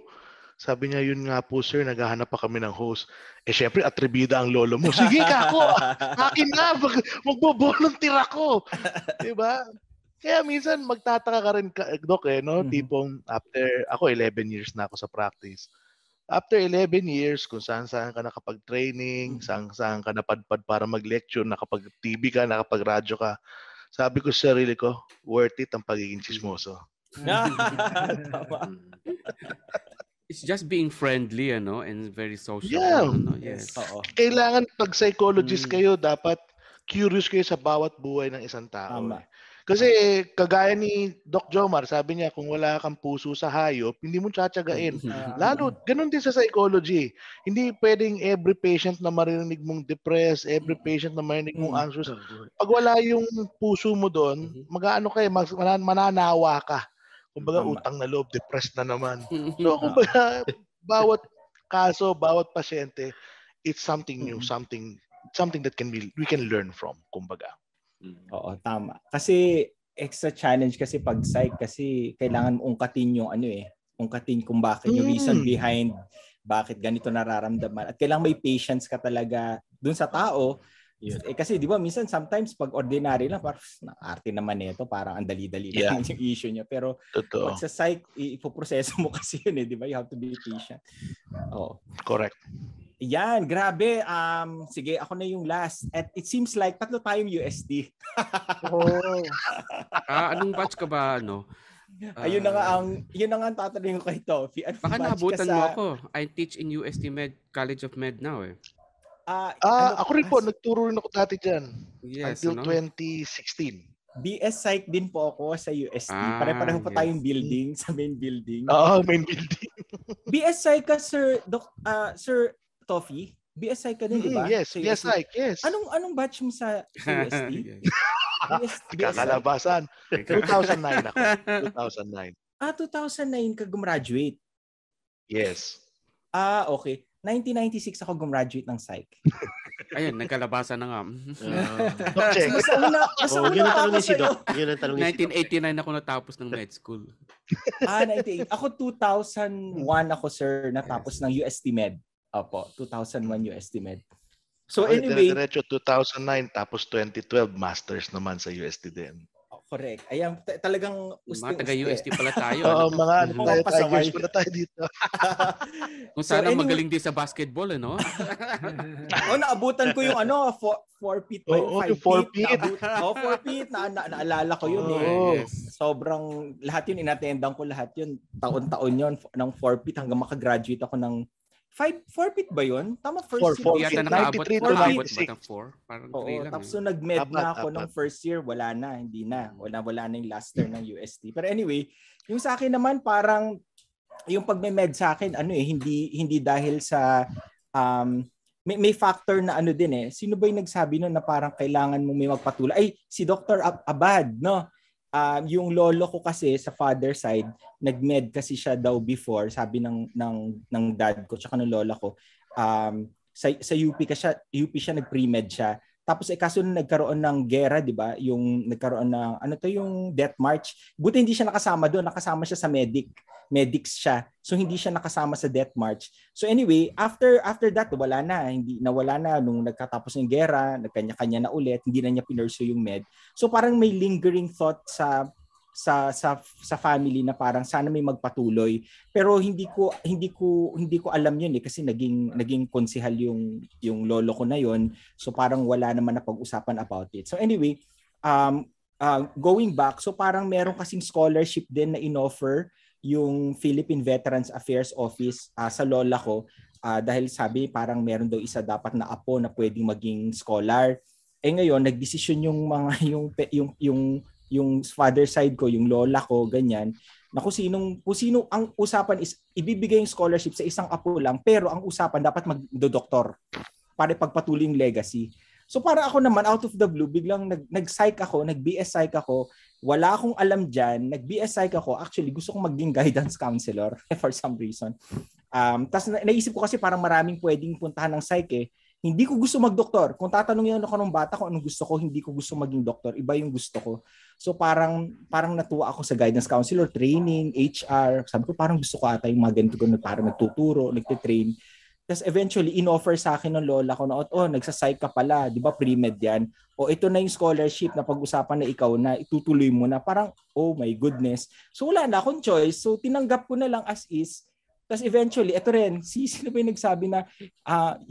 Sabi niya, yun nga po sir, naghahanap pa kami ng host. Syempre, atribida ang lolo mo. Sige ka ako, akin na, magbo-volunteer ako. Diba? Kaya minsan magtataka ka rin, Doc, tipong after, ako 11 years na ako sa practice. After 11 years, kung saan-saan ka nakapag-training, saan-saan ka napadpad para mag-lecture, nakapag-TV ka, nakapag-radyo ka, sabi ko sa sarili ko, worth it ang pagiging chismoso. It's just being friendly, and very social. Yeah. Yes. Kailangan pag psychologist kayo, dapat curious kayo sa bawat buhay ng isang tao. Kasi kagaya ni Doc Jomar, sabi niya, kung wala kang puso sa hayop, hindi mo tsatsagain. Lalo, ganun din sa psychology. Hindi pwedeng every patient na marinig mong depressed, every patient na marinig mong anxious. Pag wala yung puso mo doon, mag-aano kayo, mananawa ka. Kumbaga, utang na loob, depressed na naman. So, kumbaga, bawat kaso, bawat pasyente, it's something new, something that we can learn from, kumbaga. Oo, tama. Kasi extra challenge kasi pag psych kasi kailangan mo ungkatin yung ungkatin kung bakit yung reason behind bakit ganito nararamdaman. At kailangan may patience ka talaga dun sa tao. Kasi di ba minsan sometimes pag ordinary lang parang arte naman nito, parang ang dali-dali lang yung issue niya. Pero pag sa psych ipoproseso mo kasi yun di ba? You have to be patient. Correct. Yan, grabe. Sige, ako na yung last. At it seems like tatlo tayong UST. Anong batch ka ba, Ayun na nga ang tatanungin ko kay Toffee. Baka nabutan mo ako. I teach in UST Med, College of Med now ako rin po, nagturo rin ako dati dyan. Yes, until 2016. BS Psych din po ako sa UST. Pare-pareho po tayong building, sa main building. Main building. BS Psych ka, Sir Toffee? BS Psych ka din, di ba? Yes, BS Psych, yes. Anong batch mo sa UST? Kakalabasan. 2009 ako. 2009. 2009 ka gumraduate? Yes. Okay. 1996 ako gumraduate ng Psych. Ayun, nagkalabasan na nga. Check. Yun ang tanong ni si Doc. 1989 ako natapos ng med school. 98. Ako 2001 ako, sir, natapos ng UST Med. Opo, 2001 UST Med. So anyway, diretso 2009 tapos 2012 masters naman sa UST din. Correct. Ayan, talagang mga taga-UST pala tayo. Mga Tigers pala tayo dito. Kung sana magaling din sa basketball, no? Naabutan ko yung 4 feet ba yung 5 feet? 4 feet. Naalala ko yun Yes. Sobrang, lahat yun, inatendan ko lahat yun. Taon-taon yun, ng 4 feet hanggang makagraduate ako ng 4 feet ba yun? Tama, first year. Yata nakaabot 4 parang 3 lang. Tapos nag-med na ako ng first year, wala na, hindi na. Wala na yung last year ng UST. Pero anyway, yung sa akin naman parang yung pag-med sa akin, hindi dahil sa may factor na din Sino ba yung nagsabi nun na parang kailangan mo may magpatulay? Ay, si Dr. Abad, no? Yung lolo ko kasi sa father side, nag-med kasi siya daw before, sabi ng dad ko tsaka ng lola ko. Sa UP siya nag-pre-med siya. Tapos kaso nung nagkaroon ng gera, 'di ba? Yung nagkaroon ng yung death march. Buti hindi siya nakasama doon, nakasama siya sa medics siya. So hindi siya nakasama sa death march. So anyway, after that wala na nung nagkatapos ng gera, nagkanya-kanya na ulit, hindi na niya pinursue yung med. So parang may lingering thought sa family na parang sana may magpatuloy, pero hindi ko alam yun kasi naging konsehal yung lolo ko na yun, so parang wala naman na pag-usapan about it. So anyway, going back, so parang meron kasing scholarship din na inoffer yung Philippine Veterans Affairs Office sa lola ko, dahil sabi parang meron daw isa dapat na apo na pwedeng maging scholar. Ngayon nagdesisyon yung mga yung father side ko, yung lola ko, ganyan, na kung sino ang usapan is ibibigay yung scholarship sa isang apo lang, pero ang usapan dapat magdo-doktor para pagpatuloy yung legacy. So para ako naman, out of the blue, biglang nag-psych ako, nag-BS psych ako, wala akong alam dyan, nag-BS psych ako, actually gusto kong maging guidance counselor for some reason. Tapos naisip ko kasi parang maraming pwedeng puntahan ng psych Hindi ko gusto mag-doktor. Kung tatanungin ako ng bata kung anong gusto ko, hindi ko gusto maging doktor. Iba yung gusto ko. So parang natuwa ako sa guidance counselor, training, HR. Sabi ko parang gusto ko ata yung mga ganito na parang nagtuturo, nagtitrain. Tapos eventually, in-offer sa akin ng lola ko na, nagsa-psych ka pala, di ba pre-med yan? Ito na yung scholarship na pag-usapan na ikaw na, itutuloy mo na. Parang, oh my goodness. So wala na akong choice. So tinanggap ko na lang as is. Tapos eventually, ito rin, sino ba yung nagsabi na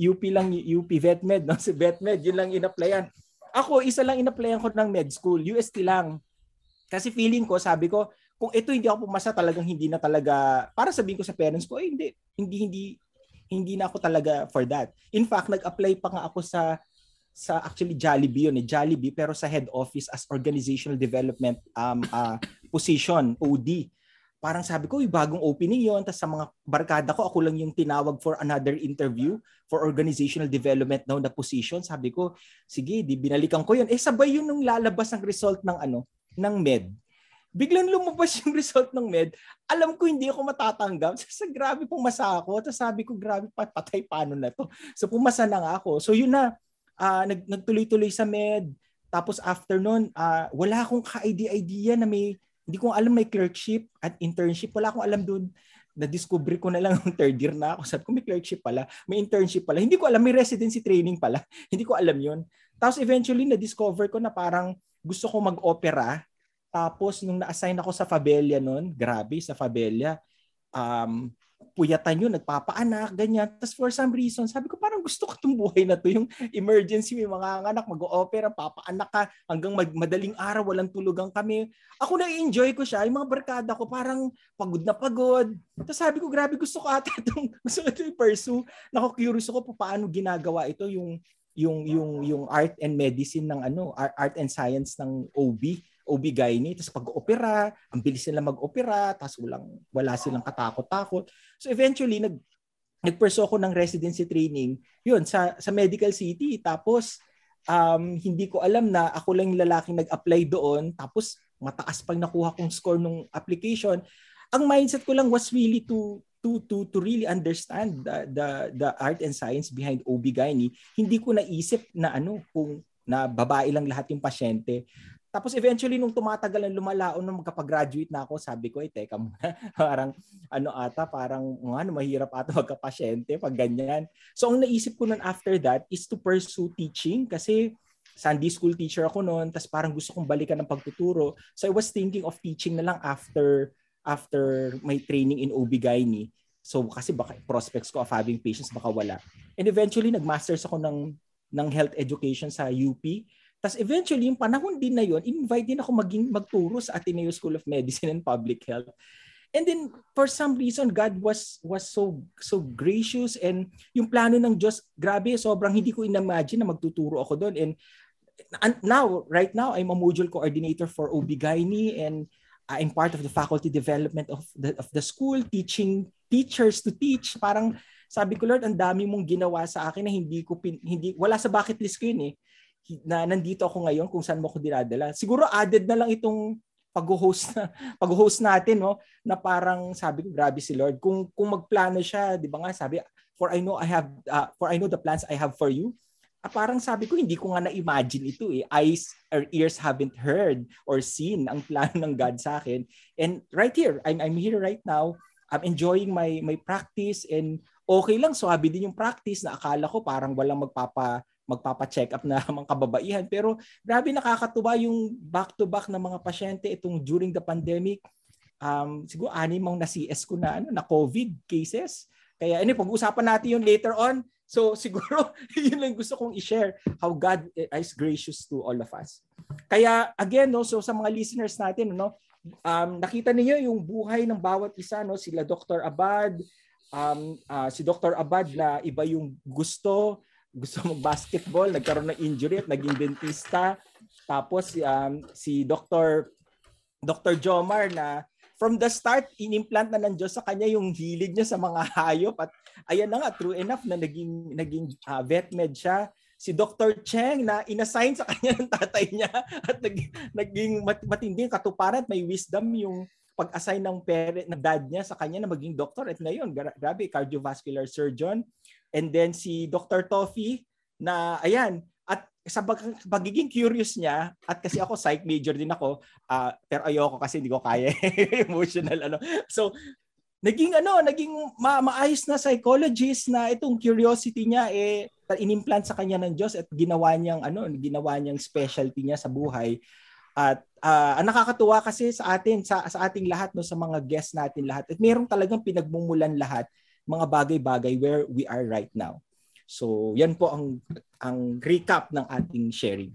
UP lang, UP VetMed, no? Si VetMed, yun lang in-applyan. Ako, isa lang in-applyan ko ng med school, UST lang. Kasi feeling ko, sabi ko, kung ito hindi ako pumasa, talagang hindi na talaga, para sabihin ko sa parents ko, hindi na ako talaga for that. In fact, nag-apply pa nga ako sa actually Jollibee yun, Jollibee, pero sa head office as organizational development position, OD. Parang sabi ko, bagong opening yon. Tapos sa mga barkada ko, ako lang yung tinawag for another interview for organizational development na position. Sabi ko, sige, binalikan ko yun. Sabay yun nung lalabas ang result ng med. Biglang lumabas yung result ng med. Alam ko hindi ako matatanggap. Sa grabe pumasa ako. Tapos sabi ko, grabe patay paano na to. So pumasa na nga ako. So yun na, nagtuloy-tuloy sa med. Tapos after nun, wala akong ka-idea na hindi ko alam may clerkship at internship. Wala akong alam doon. Na-discover ko na lang ng third year na ako. Sabi ko may clerkship pala, may internship pala. Hindi ko alam, may residency training pala. Hindi ko alam yun. Tapos eventually, na-discover ko na parang gusto ko mag-opera. Tapos nung na-assign ako sa Fabella noon, grabe sa Fabella, puyatan yun, nagpapaanak, ganyan. Tapos for some reason, sabi ko parang gusto ko itong buhay na to, yung emergency, may mga anak, mag-o-opera, papaanak ka, hanggang madaling araw, walang tulugan kami. Ako na-enjoy ko siya, yung mga barkada ko parang pagod na pagod. Tapos sabi ko, grabe, gusto ko ata itong pursue. Naku-curious ako paano ginagawa ito, yung yung art and medicine ng art and science ng OB-GYN. Tapos pag-opera, ang bilis nila mag-opera, tapos wala silang katakot-takot. So eventually nagpursue ako ng residency training yun sa Medical City. Tapos hindi ko alam na ako lang yung lalaking nag-apply doon, tapos mataas pang nakuha kong score nung application. Ang mindset ko lang was really to really understand the art and science behind OB-GYN. Hindi ko naisip na kung na babae lang lahat yung pasyente. Tapos eventually nung tumatagal ang lumalaon nung magkapag-graduate na ako, sabi ko, teka muna, parang mahirap ata magkapasyente pag ganyan. So ang naisip ko nun after that is to pursue teaching, kasi Sunday school teacher ako noon, tapos parang gusto kong balikan ng pagtuturo. So I was thinking of teaching na lang after my training in OB-GYN. So kasi baka prospects ko of having patients baka wala. And eventually nag-masters ako ng health education sa UP. Tapos eventually, yung panahon din na yun, invite din ako magturo sa Ateneo School of Medicine and Public Health. And then, for some reason, God was so gracious, and yung plano ng Diyos, grabe, sobrang hindi ko in-imagine na magtuturo ako doon. And right now, I'm a module coordinator for OB-GYN, and I'm part of the faculty development of the school, teaching teachers to teach. Parang sabi ko, Lord, ang dami mong ginawa sa akin na wala sa bucket list ko yun na nandito ako ngayon kung saan mo ako dinadala. Siguro added na lang itong pag-host natin, no, na parang sabi ko, grabe si Lord. Kung magplano siya, 'di ba nga, sabi, for I know the plans I have for you. Parang sabi ko, hindi ko nga na-imagine ito eyes or ears haven't heard or seen ang plano ng God sa akin. And right here, I'm here right now. I'm enjoying my practice, and okay lang, swabe din yung practice na akala ko parang walang magpapa-check up na mga kababaihan. Pero grabe, nakakatuwa yung back-to-back na mga pasyente itong during the pandemic. Siguro 6 ang na-CS ko na COVID cases. Kaya pag-usapan natin yun later on. So siguro yun lang gusto kong i-share, how God is gracious to all of us. Kaya again, so sa mga listeners natin, nakita niyo yung buhay ng bawat isa, sila Dr. Abad, si Dr. Abad na iba yung gusto mag-basketball, nagkaroon ng injury at naging dentista. Tapos si Dr. Jomar na from the start, inimplant na ng Diyos sa kanya yung hilig niya sa mga hayop, at ayan na nga, true enough na naging vet med siya. Si Dr. Cheng na inassign sa kanya ng tatay niya at naging matinding katuparan at may wisdom yung pag-assign ng dad niya sa kanya na maging doktor, at ngayon, grabe, cardiovascular surgeon. And then si Dr. Toffee na ayan, at sa pagiging curious niya, at kasi ako psych major din ako, pero ayoko kasi hindi ko kaya emotional So naging maayos na psychologist na itong curiosity niya inimplant sa kanya ng Diyos, at ginawa niyang specialty niya sa buhay. At ang nakakatuwa kasi sa ating lahat, sa mga guests natin lahat, at mayroong talagang pinagmumulan lahat mga bagay-bagay where we are right now. So, yan po ang recap ng ating sharing.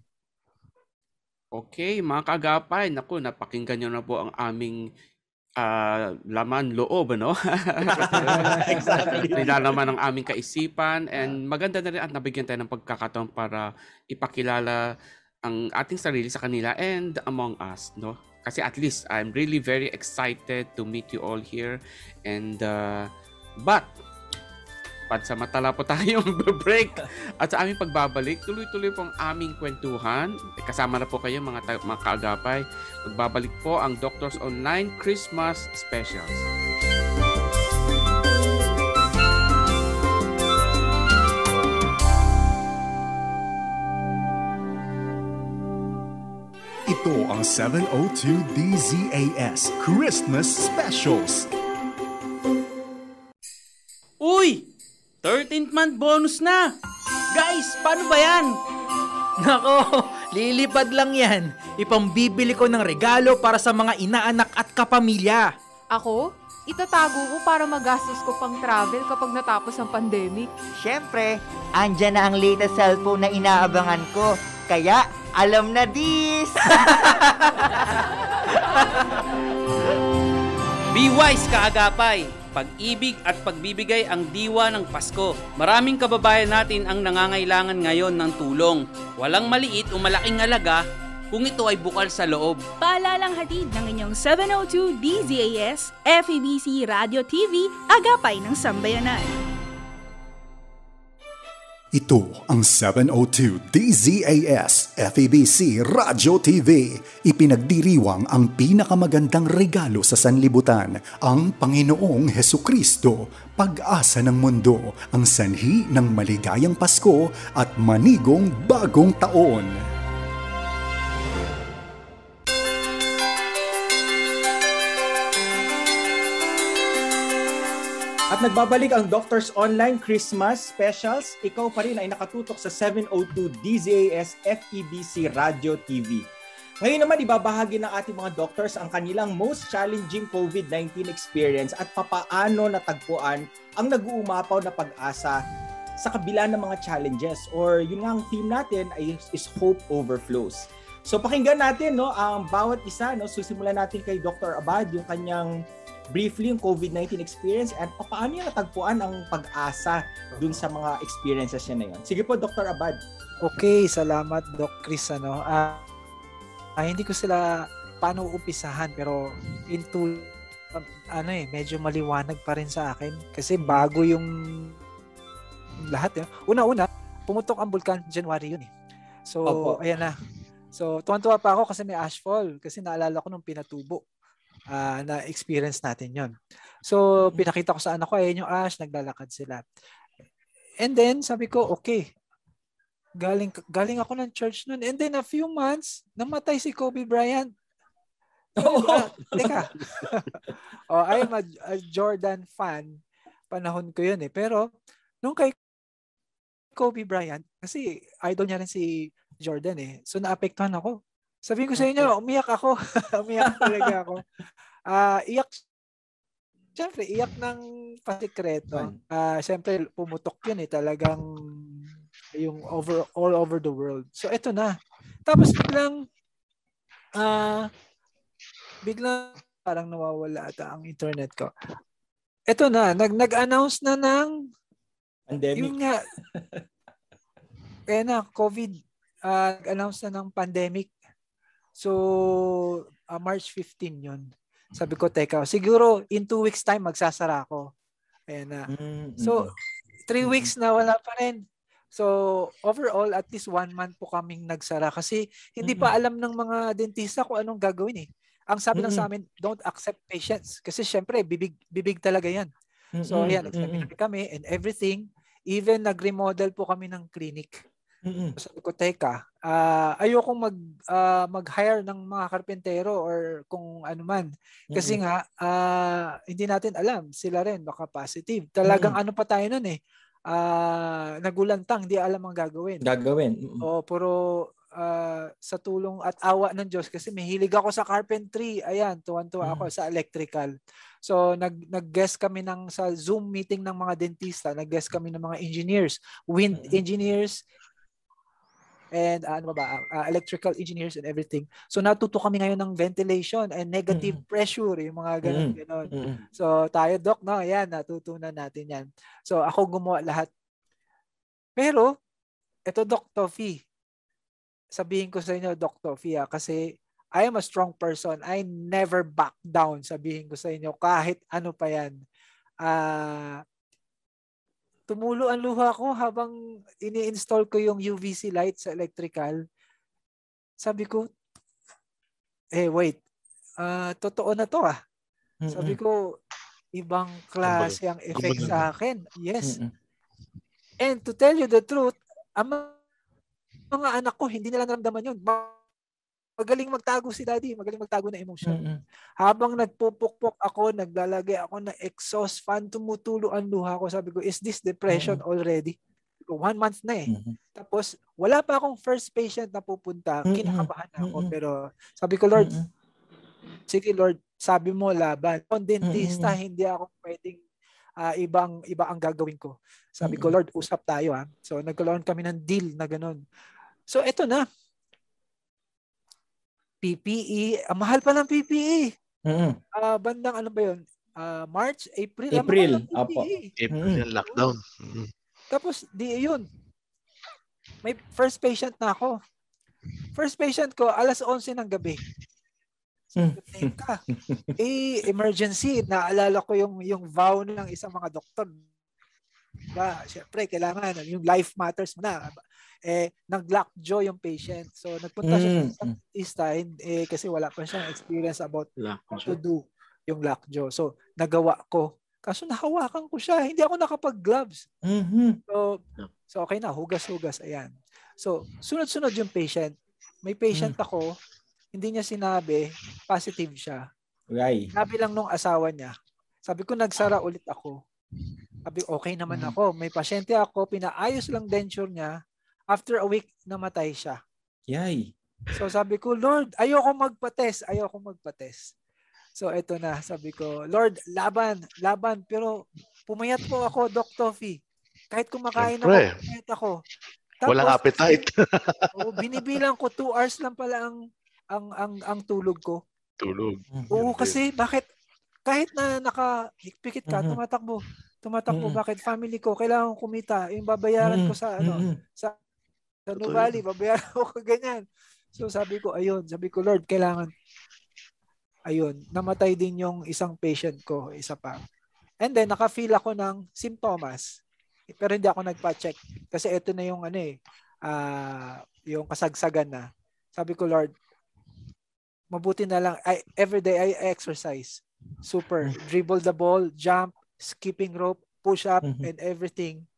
Okay, mga kaagapay, naku, napakinggan nyo na po ang aming laman loob, Exactly. Nilalaman ng aming kaisipan, and maganda na rin at nabigyan tayo ng pagkakataon para ipakilala ang ating sarili sa kanila and among us, Kasi at least I'm really very excited to meet you all here, and but pansamantala po tayong break, at sa aming pagbabalik, tuloy-tuloy po ang aming kwentuhan. Kasama na po kayo mga kaagapay. Magbabalik po ang Doctors Online Christmas Specials. Ito ang 702 DZAS Christmas Specials. Uy! 13th month bonus na! Guys, paano ba yan? Nako, lilipad lang yan. Ipambibili ko ng regalo para sa mga inaanak at kapamilya. Ako? Itatago ko para magastos ko pang travel kapag natapos ang pandemic. Siyempre, andyan na ang latest cellphone na inaabangan ko. Kaya, alam na this! Be wise, kaagapay! Pag-ibig at pagbibigay ang diwa ng Pasko. Maraming kababayan natin ang nangangailangan ngayon ng tulong. Walang maliit o malaking halaga kung ito ay bukal sa loob. Paalalang hatid ng inyong 702 DZAS, FEBC Radio TV, Agapay ng Sambayanan. Ito ang 702 DZAS FEBC Radio TV. Ipinagdiriwang ang pinakamagandang regalo sa sanlibutan, ang Panginoong Hesukristo, pag-asa ng mundo, ang sanhi ng maligayang Pasko at manigong bagong taon. At nagbabalik ang Doctors Online Christmas Specials. Ikaw pa rin ay nakatutok sa 702 DZAS FEBC Radio TV. Ngayon naman ibabahagi ng ating mga doctors ang kanilang most challenging COVID-19 experience at papaano natagpuan ang nag-uumapaw na pag-asa sa kabila ng mga challenges, or yun nga ang theme natin is Hope Overflows. So pakinggan natin ang bawat isa. Susimulan natin kay Dr. Abad yung kanyang briefly yung COVID-19 experience and paano niya natagpuan ang pag-asa dun sa mga experiences niya na yun. Sige po, Dr. Abad. Okay, salamat Doc Chris. Hindi ko sila paano umpisahan, pero medyo maliwanag pa rin sa akin kasi bago yung lahat. Una-una, pumutok ang bulkan January yun . So, Opo. Ayan na. So, tuwan-tuwa pa ako kasi may ashfall kasi naalala ko nung pinatubo. Na-experience natin yon. So, pinakita ko sa anak ko, ayun yung ash, naglalakad sila. And then, sabi ko, okay, galing ako ng church noon. And then, a few months, namatay si Kobe Bryant. Teka. I'm a Jordan fan. Panahon ko yun . Pero, nung kay Kobe Bryant, kasi idol niya rin si Jordan . So, naapektuhan ako. Sabihin ko sa inyo, umiyak ako. Umiyak talaga ako. Iyak ng pasikreto. Siyempre, pumutok yun . Talagang yung all over the world. So, eto na. Tapos biglang parang nawawala ata ang internet ko. Eto na, nag-announce na ng pandemic. Yun nga. Kaya na, COVID, nag-announce na ng pandemic. So, March 15 yun. Sabi ko, teka, siguro in 2 weeks time, magsasara ako. Ayan na. So, 3 weeks na wala pa rin. So, overall, at least 1 month po kaming nagsara kasi hindi pa alam ng mga dentista kung anong gagawin . Ang sabi lang sa amin, don't accept patients. Kasi syempre, bibig talaga yan. So, ayan, nag-seminar kami and everything. Even nag-remodel po kami ng clinic. Sabi ko, teka, ayokong mag-hire ng mga karpentero or kung ano man. Kasi nga, hindi natin alam. Sila rin, baka positive. Talagang ano pa tayo nun nagulantang, hindi alam ang gagawin. Puro sa tulong at awa ng Diyos kasi mahilig ako sa carpentry. Ayan, tuwan-tuwa ako sa electrical. So, nag-guest kami sa Zoom meeting ng mga dentista. Nag-guest kami ng mga engineers, wind engineers, and electrical engineers and everything. So natuto kami ngayon ng ventilation and negative pressure, yung mga ganon. So tayo, Doc, yan, natutunan natin yan. So ako gumawa lahat. Pero, ito Doc Toffee, sabihin ko sa inyo, Doc Toffee, kasi I am a strong person. I never back down, sabihin ko sa inyo, kahit ano pa yan. Tumulo ang luha ko habang ini-install ko yung UVC light sa electrical. Sabi ko, wait, totoo na to . Sabi ko, ibang klase ang effect sa akin. Yes. And to tell you the truth, ang mga anak ko, hindi nila naramdaman yun. Magaling magtago si daddy, magaling magtago na emotion. Habang nagpupukpok ako, naglalagay ako ng exhaust fan, tumutulo ang luha ko. Sabi ko, is this depression already? 1 month na . Tapos, wala pa akong first patient na pupunta. Kinakabahan ako. Pero sabi ko, Lord, sige Lord, sabi mo laban. Kung dentista, hindi ako pwedeng iba ang gagawin ko. Sabi ko, Lord, usap tayo . So, nagkaroon kami ng deal na ganun. So, eto na. PPE, mahal pa ng PPE. Bandang ano ba yun? March, April. April, apo. April yung lockdown. Tapos, yun. May first patient na ako. First patient ko, 11:11 ng gabi. Emergency. Naalala ko yung vow ng isang mga doktor. Diba? Siyempre, kailangan, yung life matters mo na. Nag-lockjaw yung patient. So, nagpunta siya sa dentista kasi wala pa siyang experience about how to do yung lockjaw. So, nagawa ko. Kaso nahawakan ko siya. Hindi ako nakapag-gloves. So, okay na. Hugas-hugas. Ayan. So, sunod-sunod yung patient. May patient ako, hindi niya sinabi, positive siya. Right. Sabi lang nung asawa niya. Sabi ko, nagsara ulit ako. Sabi, okay naman ako. May pasyente ako, pinaayos lang denture niya. After a week, namatay siya. Yay. So sabi ko, Lord, ayoko magpa-test. So eto na, sabi ko, Lord, laban. Pero pumayat po ako, Doc Toffee. Kahit kumakain ako, pumayat ako. Tapos, walang appetite. Binibilang ko 2 hours lang pala ang tulog ko. Tulog. Oo, kasi bakit kahit na nakahikpikit ka, tumatakbo, bakit family ko kailangan kumita, yung babayaran ko sa sa Nuvali, babayaran ko ganyan. So sabi ko, Lord, kailangan. Ayun, namatay din yung isang patient ko, isa pa. And then naka-feel ako ng symptoms. Pero hindi ako nagpa-check kasi ito na yung yung kasagsagan na. Sabi ko, Lord, mabuti na lang every day I exercise. Super. Dribble the ball, jump, skipping rope, push up and everything.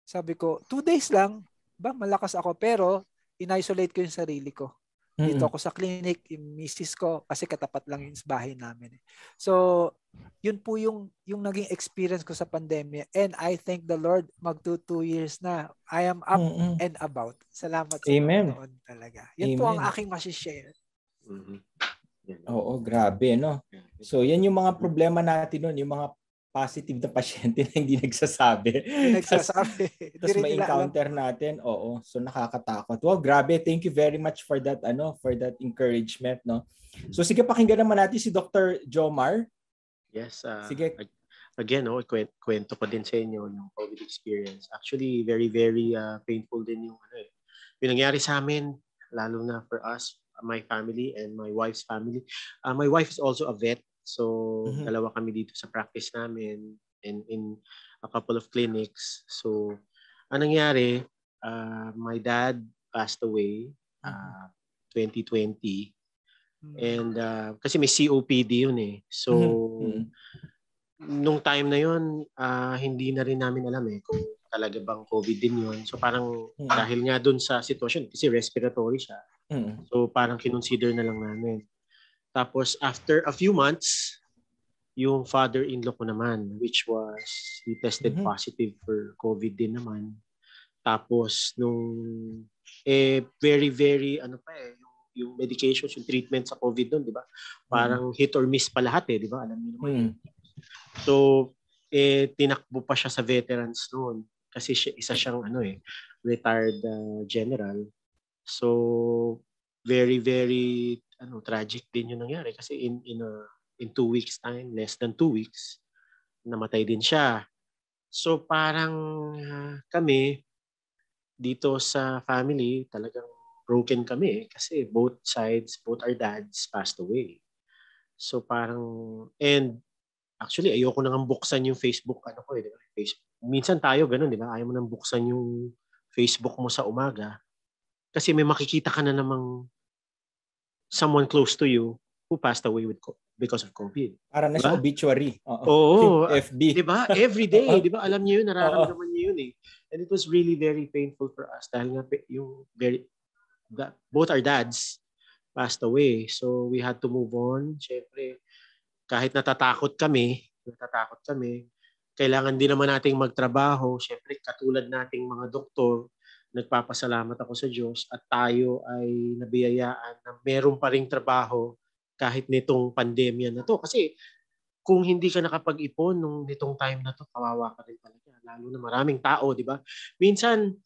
Sabi ko, 2 days lang, malakas ako, pero in-isolate ko yung sarili ko. Dito ako sa clinic, yung misis ko, kasi katapat lang yung bahay namin. So, yun po yung naging experience ko sa pandemya. And I thank the Lord, mag-2 years na. I am up and about. Salamat sa Panginoon talaga. Yun po ang aking masishare. Oo, grabe, no? So, yan yung mga problema natin nun, yung mga positive na pasyente na hindi nagsasabi. Tapos ma-encounter natin. Oo. So nakakatakot. Wow, grabe. Thank you very much for that for that encouragement, no. So sige, pakinggan naman natin si Dr. Jomar. Yes, sige. Again, kwento ko din sa inyo yung COVID experience. Actually, very very painful din yung yung nangyari sa amin, lalo na for us, my family and my wife's family. My wife is also a vet. So, dalawa kami dito sa practice namin and in a couple of clinics. So, ang nangyari, my dad passed away 2020. And kasi may COPD yun eh. So, nung time na yun, hindi na rin namin alam kung talaga bang COVID din yun. So, parang dahil nga dun sa sitwasyon, kasi respiratory siya. So, parang kinonsider na lang namin. Tapos, after a few months, yung father-in-law ko naman, which was, he tested positive for COVID din naman. Tapos, nung, very, very, yung medications, yung treatment sa COVID doon, di ba? Parang hit or miss pa lahat di ba? Alam niyo naman. So, tinakbo pa siya sa veterans noon. Kasi isa siyang, retired general. So, very, very, tragic din yung nangyari kasi in 2 weeks time, less than 2 weeks, namatay din siya. So parang kami dito sa family talagang broken kami kasi both our dads passed away. So parang, and actually ayoko nang buksan yung Facebook Facebook. Minsan tayo ganun, di ba? Ayaw mo nang buksan yung Facebook mo sa umaga kasi may makikita ka na namang someone close to you who passed away because of COVID. Para na sa obituary. Oo. FB. Diba? Every day. Diba? Alam niyo yun, nararamdaman niyo yun And it was really very painful for us dahil nga both our dads passed away. So we had to move on. Siyempre, kahit natatakot kami, kailangan din naman nating magtrabaho. Siyempre, katulad nating mga doktor, nagpapasalamat ako sa Diyos at tayo ay nabiyayaan na meron pa ring trabaho kahit nitong pandemya na to. Kasi kung hindi ka nakapag-ipon nitong time na to, kawawa ka rin talaga. Lalo na maraming tao, di ba? Minsan,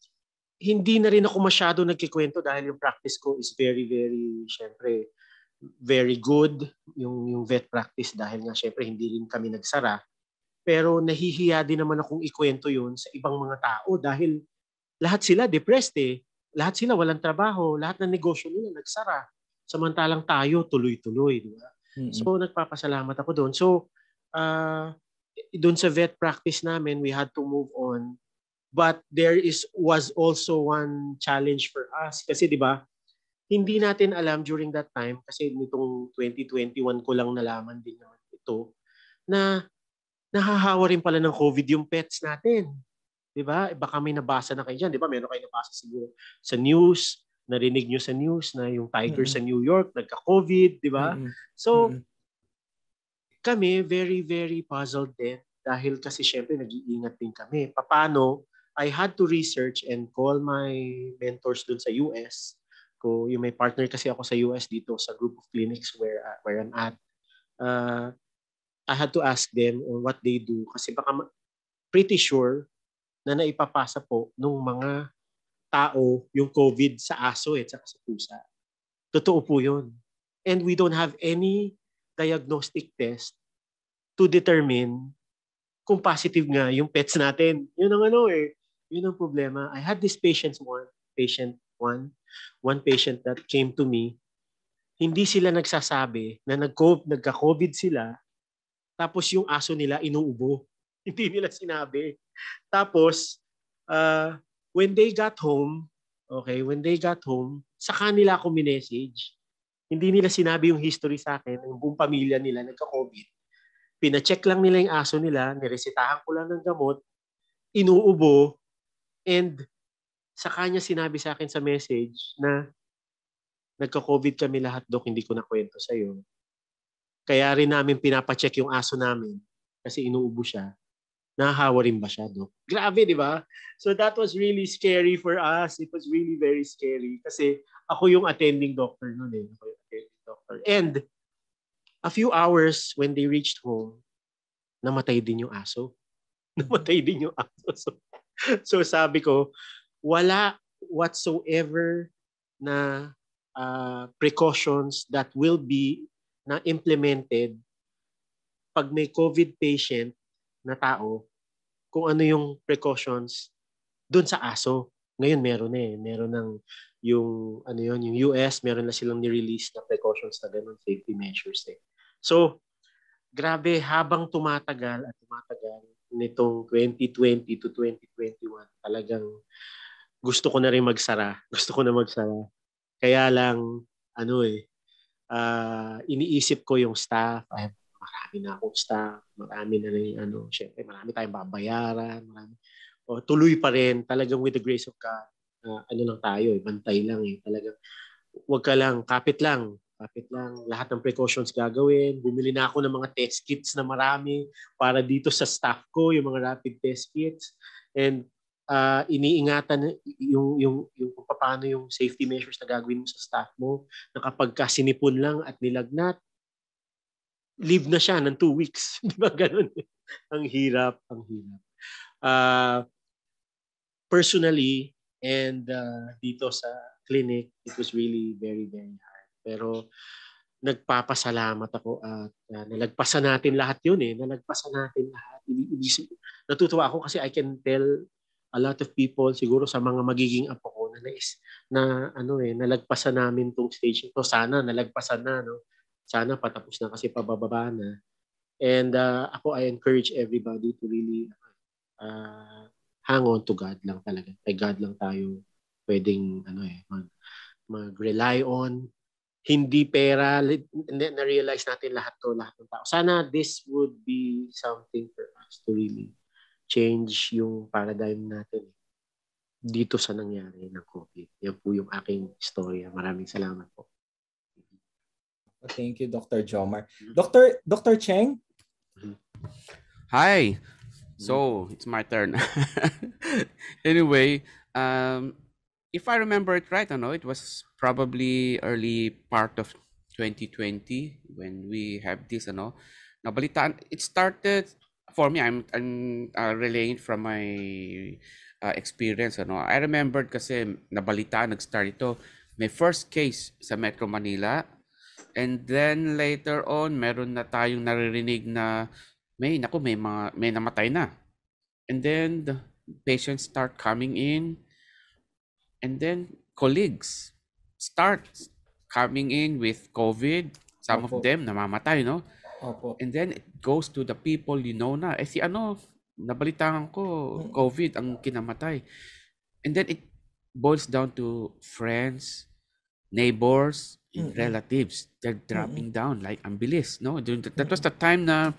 hindi na rin ako masyado nagkikwento dahil yung practice ko is very, very, syempre, very good yung vet practice dahil nga syempre hindi rin kami nagsara. Pero nahihiya din naman akong ikwento yun sa ibang mga tao dahil lahat sila depressed eh. Lahat sila walang trabaho, lahat ng negosyo nila nagsara. Samantalang tayo tuloy-tuloy, di ba? Mm-hmm. So nagpapasalamat ako doon. So doon sa vet practice namin, we had to move on. But there was also one challenge for us kasi di ba? Hindi natin alam during that time kasi nitong 2021 ko lang nalaman din naman ito na nahahawa rin pala ng COVID yung pets natin. 'Di ba? Baka may nabasa na kayo diyan, 'di ba? Meron kayo nabasa siguro sa news, narinig niyo sa news na yung tiger sa New York nagka-COVID, 'di ba? So kami very very puzzled din dahil kasi syempre nag-iingat din kami. Paano? I had to research and call my mentors dun sa US. Yung may partner kasi ako sa US dito sa group of clinics where I'm at. I had to ask them on what they do kasi baka pretty sure na naipapasa po nung mga tao yung COVID sa aso at sa pusa. Totoo po yun. And we don't have any diagnostic test to determine kung positive nga yung pets natin. Yun ang yun ang problema. I had this one patient that came to me, hindi sila nagsasabi na nagka-COVID sila, tapos yung aso nila inuubo. Hindi nila sinabi. Tapos, when they got home, sa kanila ako minessage. Hindi nila sinabi yung history sa akin, yung buong pamilya nila nagka-COVID. Pina-check lang nila yung aso nila, niresitahan ko lang ng gamot, inuubo, and sa kanya sinabi sa akin sa message na nagka-COVID kami lahat, Dok, hindi ko na kwento sa'yo. Kaya rin namin pinapacheck yung aso namin kasi inuubo siya. Nahahawa rin ba siya, Dok? Grabe, di ba? So that was really scary for us. It was really very scary kasi ako yung attending doctor noon eh. Ako yung attending doctor. And a few hours when they reached home, namatay din yung aso. So sabi ko, wala whatsoever na precautions that will be na implemented pag may COVID patient na tao, kung ano yung precautions dun sa aso. Ngayon meron meron ng yung US, meron na silang ni-release na precautions na ganun, safety measures eh. So grabe, habang tumatagal nitong 2020 to 2021, talagang gusto ko na rin magsara. Kaya lang, iniisip ko yung staff. Ay, marami na akong staff. Marami na rin, syempre, marami tayong babayaran. Tuloy pa rin. Talagang with the grace of God. Lang tayo, bantay lang eh. Talagang, wag ka lang, kapit lang. Lahat ng precautions gagawin. Bumili na ako ng mga test kits na marami para dito sa staff ko, yung mga rapid test kits. And iniingatan yung paano yung safety measures na gagawin mo sa staff mo na kapag sinipon lang at nilagnat, leave na siya ng 2 weeks. Di ba ganun? Ang hirap. Personally, and dito sa clinic, it was really very, very hard. Pero nagpapasalamat ako at nalagpasan natin lahat yun eh. Natutuwa ako kasi I can tell a lot of people, siguro sa mga magiging apo ko na nalagpasan namin tong stage ito. Sana nalagpasan na, no? Sana patapos na kasi pababa na. And I encourage everybody to really hang on to God lang talaga. Kay God lang tayo pwedeng mag-rely on. Hindi pera. Na-realize natin lahat ng tao. Sana this would be something for us to really change yung paradigm natin dito sa nangyari ng COVID. Yan po yung aking istorya. Maraming salamat po. Thank you, Dr. Jomar. Dr. Cheng? Hi. So, it's my turn. Anyway, if I remember it right, it was probably early part of 2020 when we have this, nabalitaan. It started, for me, I'm relaying from my experience, I remembered kasi nabalitaan, nag-start ito. May first case sa Metro Manila, And then later on, meron na tayong naririnig na may namatay na. And then the patients start coming in, and then colleagues start coming in with COVID. Some of them namamatay, no? Opo. And then it goes to the people na. Si nabalitaan ko, COVID ang kinamatay. And then it boils down to friends, neighbors, and relatives. They're dropping down like ang bilis, no? That was the time na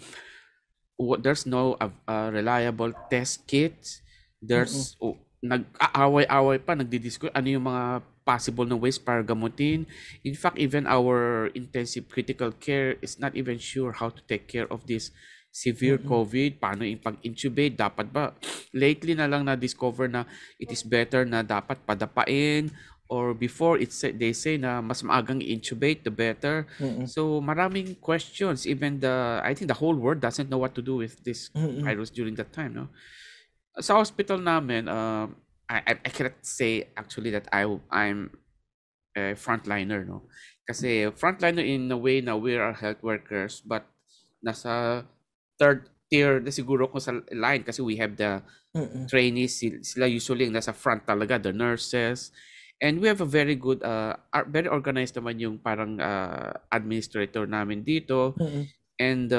there's no reliable test kits. There's nag-aaway-away pa, nagdi-discuss ano yung mga possible na ways para gamutin. In fact, even our intensive critical care is not even sure how to take care of this severe COVID. Paano yung pag-intubate? Dapat ba? Lately na lang na-discover na it is better na dapat padapain, or before they say na mas maagang intubate, the better. So maraming questions. Even I think the whole world doesn't know what to do with this virus during that time, no? Sa hospital namin, I cannot say actually that I'm a frontliner, no? Kasi frontliner in a way na we are health workers, but nasa third tier na siguro ko sa line kasi we have the trainees, sila usually nasa front talaga, the nurses. And we have a very good, very organized naman yung parang administrator namin dito. And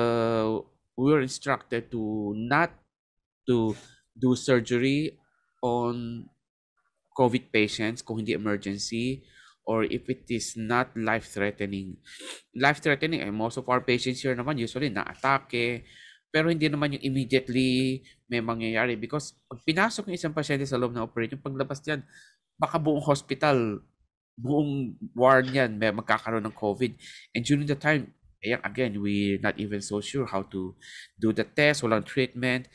we were instructed to not to do surgery on COVID patients kung hindi emergency, or if it is not life-threatening. Life-threatening, most of our patients here naman usually na-atake, pero hindi naman yung immediately may mangyayari, because pag pinasok yung isang pasyente sa loob ng operation, paglabas yan, baka buong hospital, buong ward niyan may magkakaroon ng COVID. And during the time, again, we're not even so sure how to do the test, walang treatment.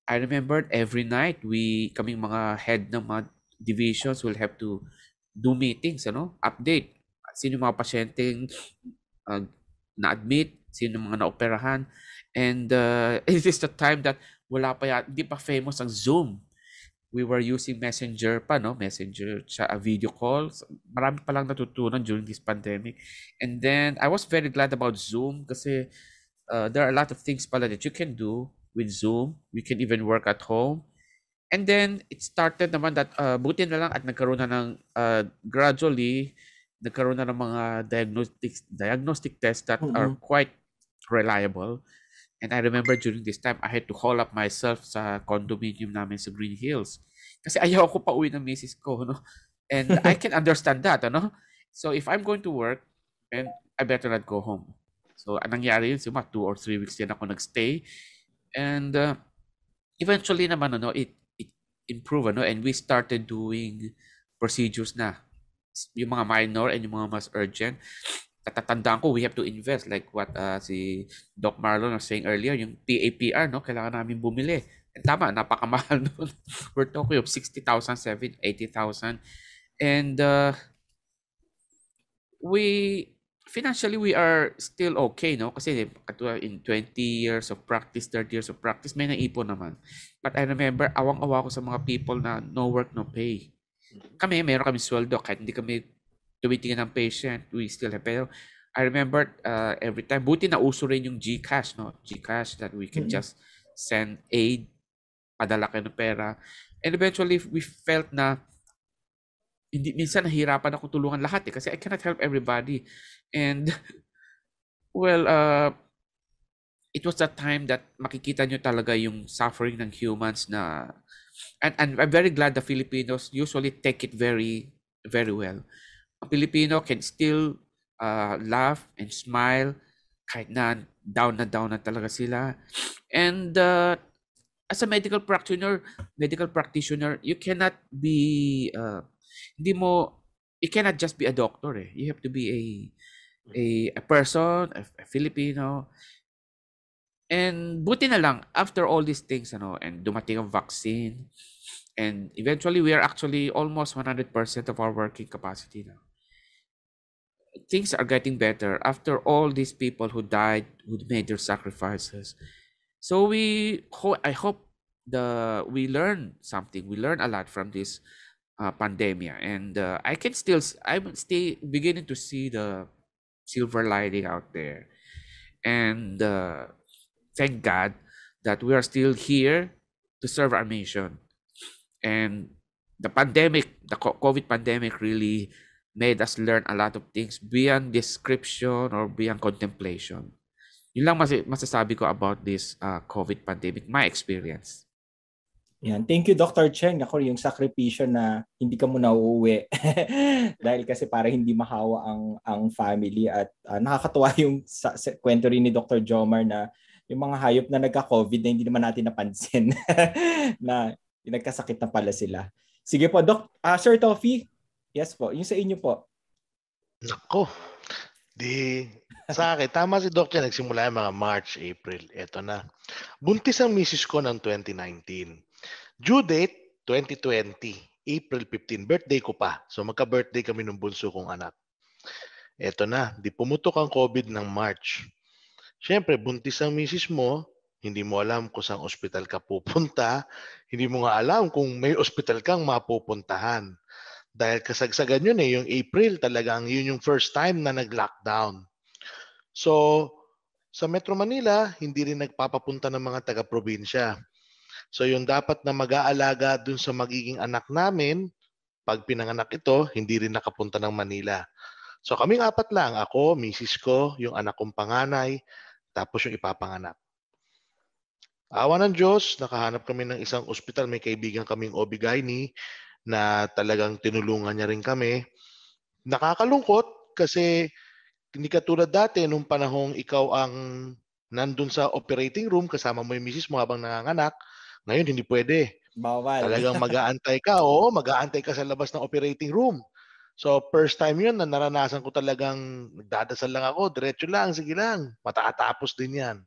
I remember every night, kaming mga head ng mga divisions will have to do meetings, update. Sino mga pasyenteng na-admit, sino mga na-operahan. And it is the time that hindi pa famous ang Zoom. We were using Messenger pa, no? Messenger, video calls. Marami pa lang natutunan during this pandemic. And then, I was very glad about Zoom kasi there are a lot of things pala that you can do with Zoom. We can even work at home. And then, it started naman that, buti na lang at nagkaroon na ng, gradually, nagkaroon na ng mga diagnostic tests that are quite reliable. And I remember during this time, I had to haul up myself sa condominium namin sa Green Hills. Kasi ayaw ko pa uwi ng misis ko, no? And I can understand that, no? So if I'm going to work, then I better not go home. So anong nangyari yun, 2 or 3 weeks din ako nagstay. And eventually naman, it improved, and we started doing procedures na. Yung mga minor and yung mga mas urgent. Tatatandaan ko, we have to invest like what si Doc Marlon was saying earlier, yung PAPR, no? Kailangan namin bumili. And tama, napakamahal nun. We're talking of 60,000, 70,000, 80,000. And financially, we are still okay, no? Kasi in 20 years of practice, 30 years of practice, may naipon naman. But I remember, awang-awa ko sa mga people na no work, no pay. Meron kami sweldo, kahit hindi kami tumitingin ng patient, we still have. Pero I remember every time, buti na uso rin yung GCash, no? GCash that we can just send aid, padala kayo ng pera. And eventually, we felt na minsan nahirapan ako tulungan lahat kasi I cannot help everybody. And well, it was that time that makikita nyo talaga yung suffering ng humans na, and I'm very glad the Filipinos usually take it very, very well. A Filipino can still laugh and smile kahit na down na talaga sila. And as a medical practitioner, you cannot be you cannot just be a doctor. You have to be a person, a Filipino. And buti na lang after all these things, and dumating ang vaccine, and eventually we are actually almost 100% of our working capacity now. Things are getting better after all these people who died, who made their sacrifices. So I hope we learn something. We learn a lot from this pandemic, and I'm still beginning to see the silver lining out there. And thank God that we are still here to serve our mission. And the COVID pandemic really made us learn a lot of things beyond description or beyond contemplation. Yun lang masasabi ko about this COVID pandemic, my experience. Yan. Thank you, Dr. Cheng. Ako yung sakripisyo na hindi ka muna uuwi dahil kasi para hindi mahawa ang family at nakakatuwa yung kwento rin ni Dr. Jomar na yung mga hayop na nagka-COVID na hindi naman natin napansin na nagkasakit na pala sila. Sige po, Sir Toffee. Yes po, yung sa inyo po. Nako. Sa akin, tama si Doc Cheng, nagsimula yung mga March, April. Eto na. Buntis ang misis ko ng 2019. Due date, 2020, April 15. Birthday ko pa. So magka-birthday kami ng bunso kong anak. Eto na, pumutok ang COVID ng March. Siyempre, buntis ang misis mo, hindi mo alam kung saan ospital ka pupunta, hindi mo nga alam kung may ospital kang mapupuntahan. Dahil kasagsagan yun yung April talagang yun yung first time na nag-lockdown. So, sa Metro Manila, hindi rin nagpapapunta ng mga taga-probinsya. So yung dapat na mag-aalaga dun sa magiging anak namin, pag pinanganak ito, hindi rin nakapunta ng Manila. So kaming apat lang, ako, misis ko, yung anak kong panganay, tapos yung ipapanganak. Awa ng Diyos, nakahanap kami ng isang ospital, may kaibigan kaming OB-GYN na talagang tinulungan niya rin kami. Nakakalungkot kasi hindi katulad dati nung panahong ikaw ang nandun sa operating room, kasama mo yung misis mo habang nanganganak. Ngayon, hindi pwede. Bawal. Talagang mag-aantay ka. Oo, mag-aantay ka sa labas ng operating room. So, first time yun na naranasan ko talagang nagdadasal lang ako. Diretso lang, sige lang. Matatapos din yan.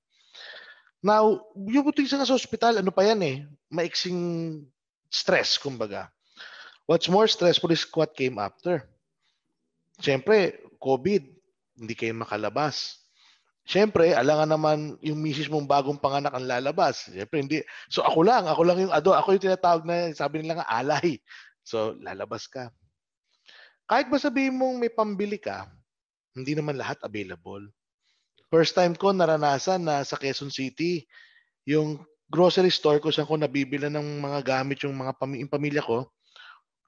Now, yung buting sa hospital, ano pa yan maiksing stress, kumbaga. What's more stressful is what came after. Siyempre, COVID, hindi kayo makalabas. Siyempre, alangan naman yung misis mong bagong panganak ang lalabas. Siyempre, hindi. So, ako lang yung ako yung tinatawag na, sabi nila nga, alay. So, lalabas ka. Kahit ba sabihin mong may pambili ka, hindi naman lahat available. First time ko naranasan na sa Quezon City, yung grocery store ko saan ko nabibila ng mga gamit yung mga pamilya ko,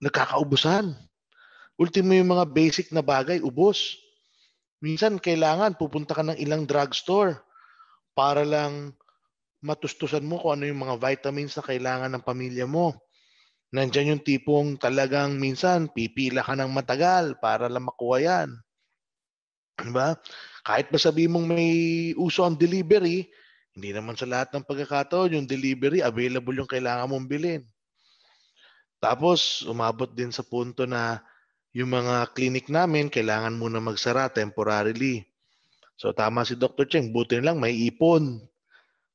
nagkakaubusan. Ultimo yung mga basic na bagay, ubos. Minsan kailangan pupunta ka ng ilang drugstore para lang matustusan mo kung ano yung mga vitamins na kailangan ng pamilya mo. Nandiyan yung tipong talagang minsan pipila ka ng matagal para lang makuha yan. Diba? Kahit ba sabihin mong may uso ang delivery, hindi naman sa lahat ng pagkakataon yung delivery available yung kailangan mong bilhin. Tapos umabot din sa punto na yung mga clinic namin, kailangan muna magsara temporarily. So tama si Dr. Cheng, buti lang may ipon.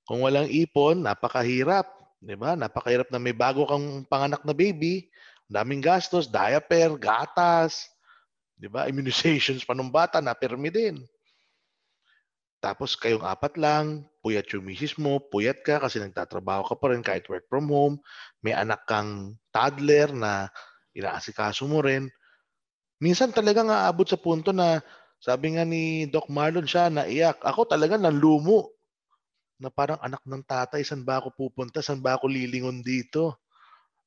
Kung walang ipon, napakahirap. Diba? Napakahirap na may bago kang panganak na baby, daming gastos, diaper, gatas, diba? Immunizations pa nung bata, napirmi din. Tapos kayong apat lang, puyat yung misis mo, puyat ka kasi nagtatrabaho ka pa rin kahit work from home, may anak kang toddler na inaasikaso mo rin. Minsan talagang aabot sa punto na sabi nga ni Doc Marlon siya naiyak. Ako talaga nanlumo na parang anak ng tatay, saan ba ako pupunta? Saan ba ako lilingon dito?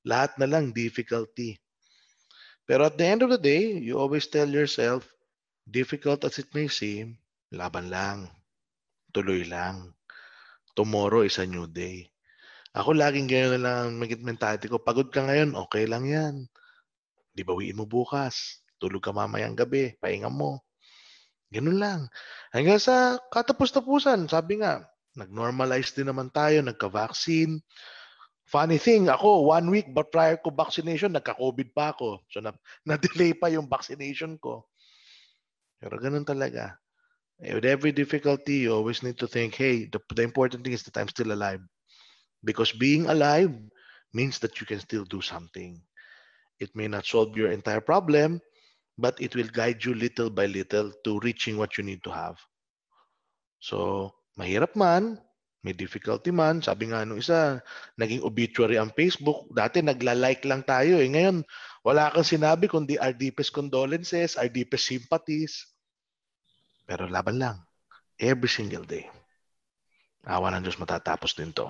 Lahat na lang difficulty. Pero at the end of the day, you always tell yourself, difficult as it may seem, laban lang. Tuloy lang. Tomorrow is a new day. Ako laging ganyan na lang mentality ko. Pagod ka ngayon, okay lang yan. Di bawiin mo bukas. Tulog ka mamayang gabi, pahinga mo. Ganun lang. Hanggang sa katapos-tapusan, sabi nga, nag-normalize din naman tayo, nagka-vaccine. Funny thing, ako, 1 week but prior ko vaccination, nagka-COVID pa ako. So, na-delay pa yung vaccination ko. Pero ganun talaga. With every difficulty, you always need to think, hey, the important thing is that I'm still alive. Because being alive means that you can still do something. It may not solve your entire problem, but it will guide you little by little to reaching what you need to have. So, mahirap man, may difficulty man. Sabi nga nung isa, naging obituary ang Facebook. Dati nagla-like lang tayo. Ngayon, wala kang sinabi kundi our deepest condolences, our deepest sympathies. Pero laban lang. Every single day. Awa ng Diyos, matatapos din to.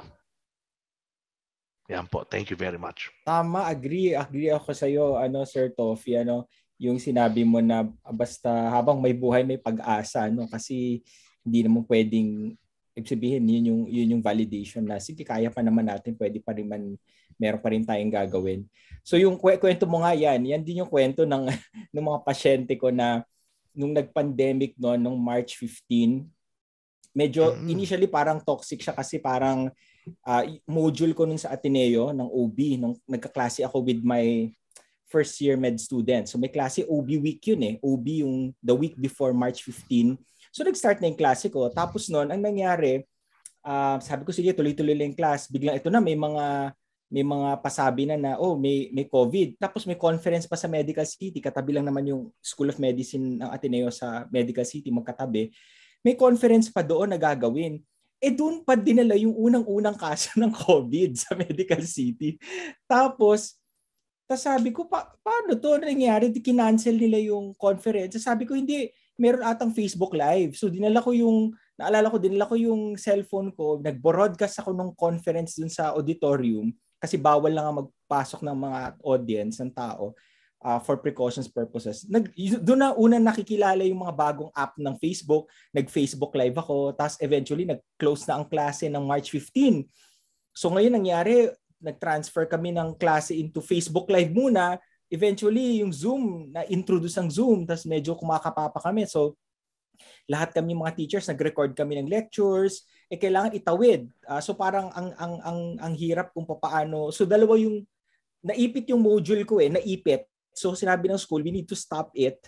Yan po. Thank you very much. Tama, agree ako sa iyo, Sir Toffee, yung sinabi mo na basta habang may buhay may pag-asa, kasi hindi naman pwedeng ibig sabihin yun yung validation na sige, kaya pa naman natin, pwede pa rin meron pa rin tayong gagawin. So yung kwento mo nga yan din yung kwento ng mga pasyente ko na nung nag-pandemic nung March 15, medyo initially parang toxic siya kasi parang module ko nun sa Ateneo ng OB, nung nagkaklase ako with my first year med student. So may klase OB week yun OB yung the week before March 15. So nag-start na yung klase ko. Tapos noon, ang nangyari, sabi ko sige, tuloy-tuloy lang yung class. Biglang ito na, may mga pasabi na may COVID. Tapos may conference pa sa Medical City. Katabi lang naman yung School of Medicine ng Ateneo sa Medical City, magkatabi. May conference pa doon na gagawin. Doon pa dinala yung unang-unang kaso ng COVID sa Medical City. Tapos sabi ko, paano to nangyari? Kinancel nila yung conference. Sabi ko, hindi, meron atang Facebook Live. So dinala ko yung cellphone ko, nag-broadcast ako ng conference dun sa auditorium kasi bawal lang magpasok ng mga audience ng tao for precautions purposes. Doon na una nakikilala yung mga bagong app ng Facebook, nag-Facebook Live ako, tapos eventually nag-close na ang klase ng March 15. So ngayon nangyari, nag-transfer kami ng klase into Facebook Live muna. Eventually, yung Zoom, na-introduce ang Zoom, tapos medyo kumakapapa kami. So, lahat kami mga teachers, nag-record kami ng lectures, kailangan itawid. So, parang ang hirap kung paano. So, dalawa yung, naipit yung module ko naipit. So, sinabi ng school, we need to stop it.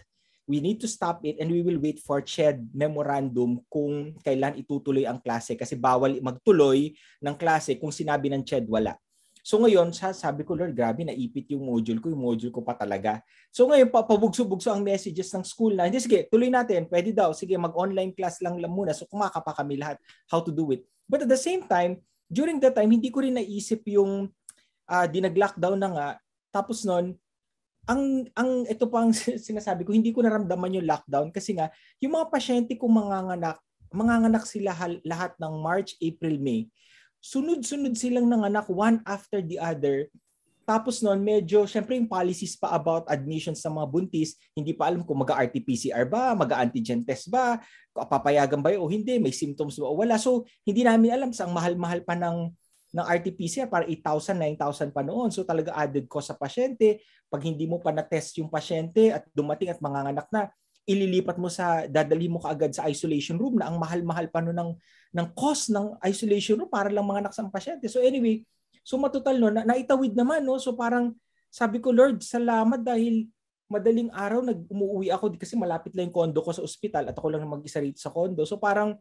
We need to stop it and we will wait for CHED memorandum kung kailan itutuloy ang klase kasi bawal magtuloy ng klase kung sinabi ng CHED wala. So ngayon, sabi ko, Lord, grabe, naipit yung module ko pa talaga. So ngayon, pabugso-bugso ang messages ng school na, hindi, sige, tuloy natin, pwede daw, sige, mag-online class lang muna. So kumakapa kami lahat how to do it. But at the same time, during that time, hindi ko rin naisip yung dinag-lockdown na nga. Tapos nun, ito pang sinasabi ko, hindi ko naramdaman yung lockdown kasi nga, yung mga pasyente kong manganganak sila lahat ng March, April, May. Sunod-sunod silang nanganak one after the other. Tapos noon medyo, syempre yung policies pa about admissions sa mga buntis, hindi pa alam kung mag-RT-PCR ba, mag-antigen test ba, papayagan ba o hindi, may symptoms ba o wala. So hindi namin alam sa mahal-mahal pa ng RT-PCR, para 8,000, 9,000 pa noon. So talaga added cost sa pasyente. Pag hindi mo pa na-test yung pasyente at dumating at manganganak na, ililipat mo dadali mo kaagad sa isolation room na ang mahal-mahal pa noon ng cost ng isolation room para lang manganak sa pasyente. So anyway, so matotal naitawid naman So parang sabi ko, Lord, salamat dahil madaling araw umuwi ako kasi malapit lang yung condo ko sa ospital at ako lang mag-isa rito sa condo. So parang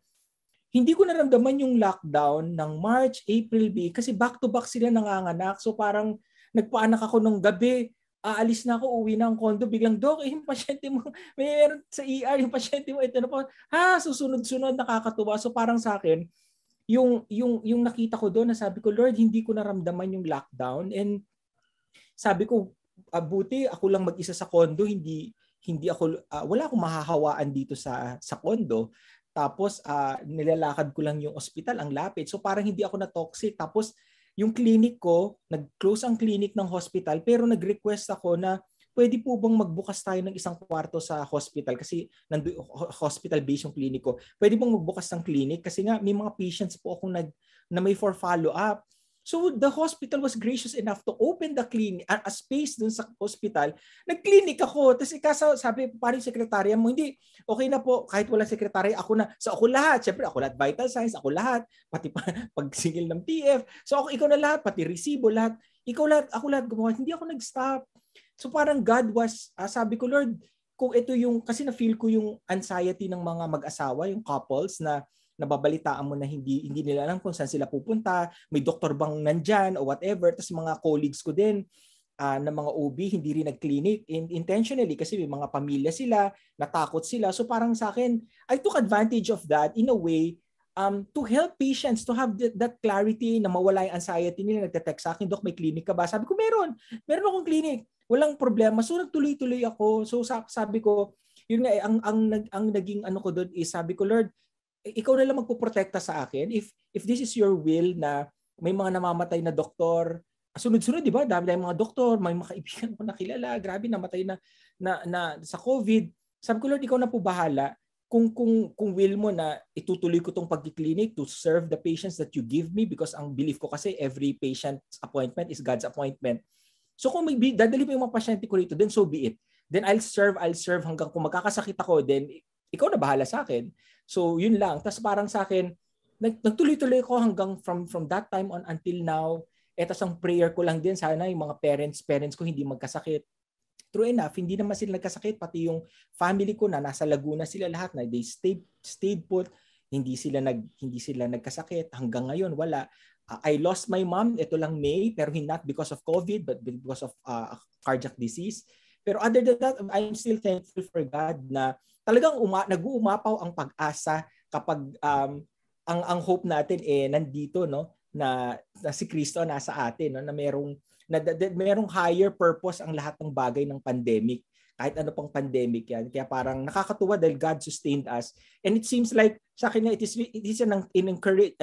hindi ko naramdaman yung lockdown ng March, April, May kasi back-to-back sila nanganganak. So parang nagpaanak ako nung gabi, aalis na ako, uwi na ang condo, biglang, Dok, yung pasyente mo, mayroon sa ER, yung pasyente mo, ito na po, susunod-sunod, nakakatuwa. So parang sa akin, yung nakita ko doon, na sabi ko, Lord, hindi ko naramdaman yung lockdown. And sabi ko, buti ako lang mag-isa sa condo, hindi ako, wala akong mahahawaan dito sa condo. Tapos nilalakad ko lang yung ospital, ang lapit. So parang hindi ako na-toxic. Tapos yung clinic ko, nag-close ang clinic ng hospital, pero nag-request ako na pwede po bang magbukas tayo ng isang kwarto sa hospital kasi hospital-based yung clinic ko. Pwede bang magbukas ng clinic kasi nga may mga patients po akong na may for follow-up. So the hospital was gracious enough to open the clinic, a space dun sa hospital. Nag-clinic ako. Tapos sabi parang sekretarya mo, hindi, okay na po, kahit wala sekretarya, ako na. So ako lahat, syempre ako lahat, vital signs, ako lahat, pati pag-singil ng TF. So ikaw na lahat, pati resibo, lahat. Ikaw lahat, ako lahat gumawa. Hindi ako nag-stop. So parang God was, sabi ko, Lord, kung ito yung, kasi na-feel ko yung anxiety ng mga mag-asawa, yung couples na nababalitaan mo na hindi nila alam kung saan sila pupunta, may doktor bang nandyan o whatever. Tapos mga colleagues ko din na mga OB hindi rin nag-clinic intentionally kasi may mga pamilya sila, natakot sila. So parang sa akin, I took advantage of that in a way to help patients to have that clarity na mawala yung anxiety nila. Nagte-text sa akin, Dok, may clinic ka ba? Sabi ko, meron akong clinic. Walang problema. So nagtuloy-tuloy ako. So sabi ko, yun nga ang naging ano ko doon is sabi ko, Lord, ikaw na lang magpoprotekta sa akin. If this is your will na may mga namamatay na doktor, sunod-sunod, di ba? Dami mga doktor, may mga kaibigan ko nakilala, grabe, namatay na sa COVID. Sabi ko, Lord, ikaw na po bahala. Kung will mo na itutuloy ko tong pagki-clinic to serve the patients that you give me, because ang belief ko kasi every patient's appointment is God's appointment. So kung dadali mo yung mga pasyente ko rito, then so be it. Then I'll serve hanggang kung magkakasakit ako, then ikaw na bahala sa akin. So yun lang. Tapos parang sa akin, nagtuloy-tuloy ko hanggang from that time on until now. Tapos ang prayer ko lang din, sana yung mga parents ko hindi magkasakit. True enough, hindi naman sila nagkasakit, pati yung family ko na nasa Laguna sila lahat, na they stayed put, hindi sila nagkasakit hanggang ngayon, wala. I lost my mom, ito lang May, pero not because of COVID but because of cardiac disease. Pero other than that, I'm still thankful for God na talagang nag-uumapaw ang pag-asa kapag ang hope natin nandito, no, na si Kristo nasa atin, no, na merong higher purpose ang lahat ng bagay ng pandemic. Kahit ano pang pandemic yan. Kaya parang nakakatuwa dahil God sustained us. And it seems like sa akin it is an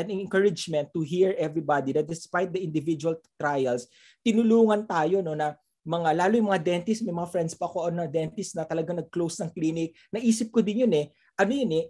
encouragement to hear everybody that despite the individual trials, tinulungan tayo, no, na lalo yung mga dentist, may mga friends pa ako na dentist na talagang nag-close ng clinic. Naisip ko din yun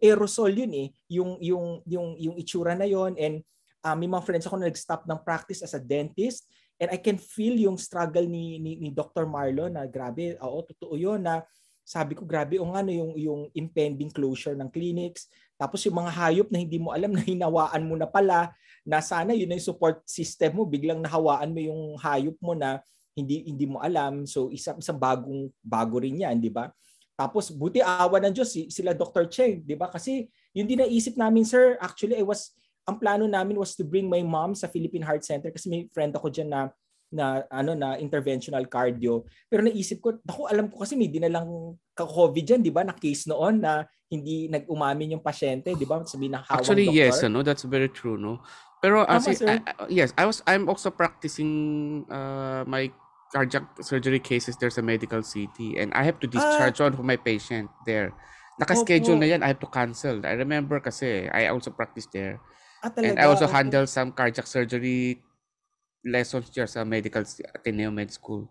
aerosol yun yung itsura na yun. And may mga friends ako na nag-stop ng practice as a dentist. And I can feel yung struggle ni Dr. Marlon na grabe, totoo yun, na sabi ko grabe yung impending closure ng clinics. Tapos yung mga hayop na hindi mo alam na hinawaan mo na pala, na sana yun na yung support system mo, biglang nahawaan mo yung hayop mo na hindi mo alam. So isang bago rin yan, di ba? Tapos buti awa ng Diyos sila Dr. Cheng, di ba? Kasi yun din naisip namin, sir. Actually, ang plano namin was to bring my mom sa Philippine Heart Center kasi may friend ako diyan na interventional cardio. Pero naisip ko, alam ko kasi may dinalang COVID diyan, 'di ba? Na case noon na hindi nag-umamin yung pasyente, 'di ba? Sabihin na hawang actually, doktor. yes, that's very true, no. Pero I'm also practicing my cardiac surgery cases there sa Medical City, and I have to discharge one of my patient there. Naka-schedule na yan, I have to cancel. I remember kasi I also practice there. And I also handle some cardiac surgery lessons here sa Medical Ateneo Med School.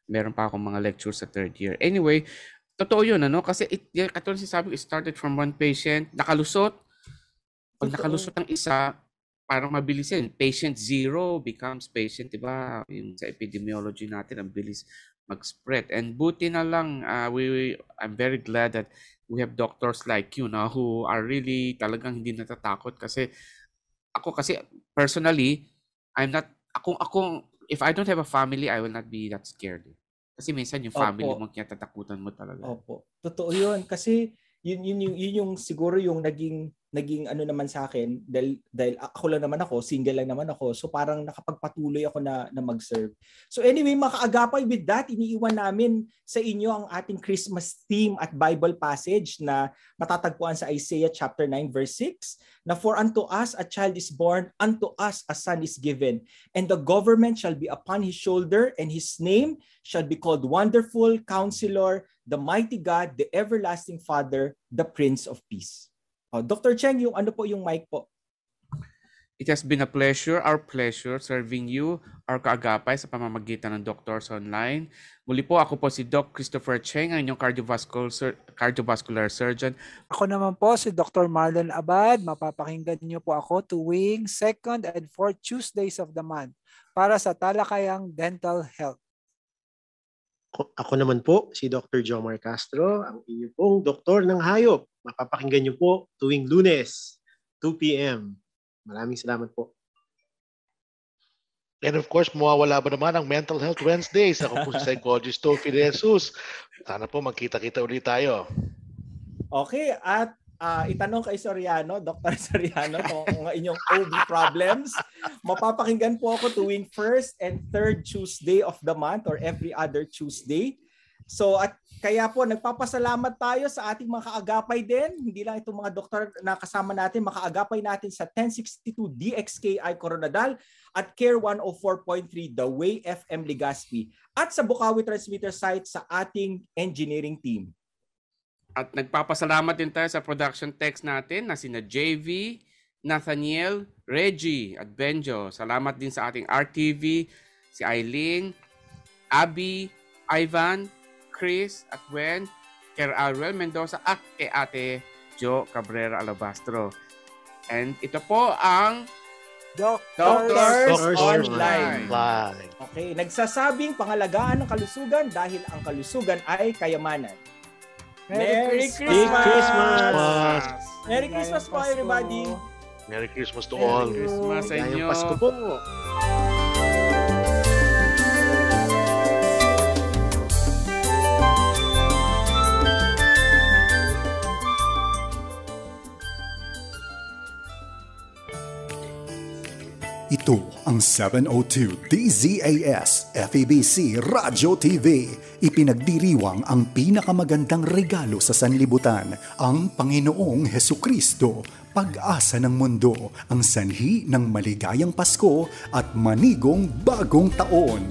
Meron pa akong mga lectures sa third year. Anyway, totoo yun, kasi katulad sabi ko, it started from one patient, nakalusot. Pag nakalusot ang isa, parang mabilis yan. Patient 0 becomes patient, di ba? Yung sa epidemiology natin, ang bilis mag-spread. And buti na lang, I'm very glad that we have doctors like you na who are really talagang hindi natatakot kasi ako kasi personally, if I don't have a family, I will not be that scared. Kasi minsan yung family mo kinatatakutan mo talaga. Opo. Totoo 'yun kasi yun yung siguro yung naging ano naman sa akin dahil ako lang naman ako, single lang naman ako. So parang nakapagpatuloy ako na mag-serve. So anyway, makaagapay with that, iniiwan namin sa inyo ang ating Christmas theme at Bible passage na matatagpuan sa Isaiah chapter 9 verse 6 na for unto us a child is born, unto us a son is given, and the government shall be upon his shoulder, and his name shall be called Wonderful, Counselor, the Mighty God, the Everlasting Father, the Prince of Peace. Dr. Cheng, yung mic po. It has been our pleasure serving you, our kaagapay sa pamamagitan ng Doctors Online. Muli po, ako po si Doc Christopher Cheng, ang inyong cardiovascular surgeon. Ako naman po si Dr. Marlon Abad. Mapapakinggan niyo po ako tuwing 2nd and 4th Tuesdays of the month para sa talakayang dental health. Ako naman po si Dr. Jomar Castro, ang inyong pong doktor ng hayop. Mapapakinggan niyo po tuwing Lunes, 2 p.m. Maraming salamat po. And of course, mawawala ba naman ang Mental Health Wednesdays? Ako po si Psychologist Tofi De Jesus. Sana po magkita-kita ulit tayo. Okay, at itanong kay Soriano, Dr. Soriano, kung inyong OB problems. Mapapakinggan po ako tuwing 1st and 3rd Tuesday of the month or every other Tuesday. So at kaya po nagpapasalamat tayo sa ating mga kaagapay din. Hindi lang itong mga doktor na kasama natin, makaagapay natin sa 1062 DXKI Coronadal at Care 104.3 The Way FM Legazpi at sa Bukawi Transmitter site sa ating engineering team. At nagpapasalamat din tayo sa production techs natin na sina JV, Nathaniel, Reggie at Benjo. Salamat din sa ating RTV, si Eileen, Abby, Ivan, Chris at Gwen, kay Arwel Mendoza at kay Ate Jo Cabrera Alabastro. And ito po ang Doctors Online. Okay, nagsasabing pangalagaan ng kalusugan dahil ang kalusugan ay kayamanan. Merry Christmas! Merry Christmas po, everybody! Merry Christmas to all. Merry Christmas sa inyo. Pasko po. Ito ang 702 DZAS FEBC Radio TV. Ipinagdiriwang ang pinakamagandang regalo sa sanlibutan, ang Panginoong Hesukristo, pag-asa ng mundo, ang sanhi ng maligayang Pasko at manigong bagong taon.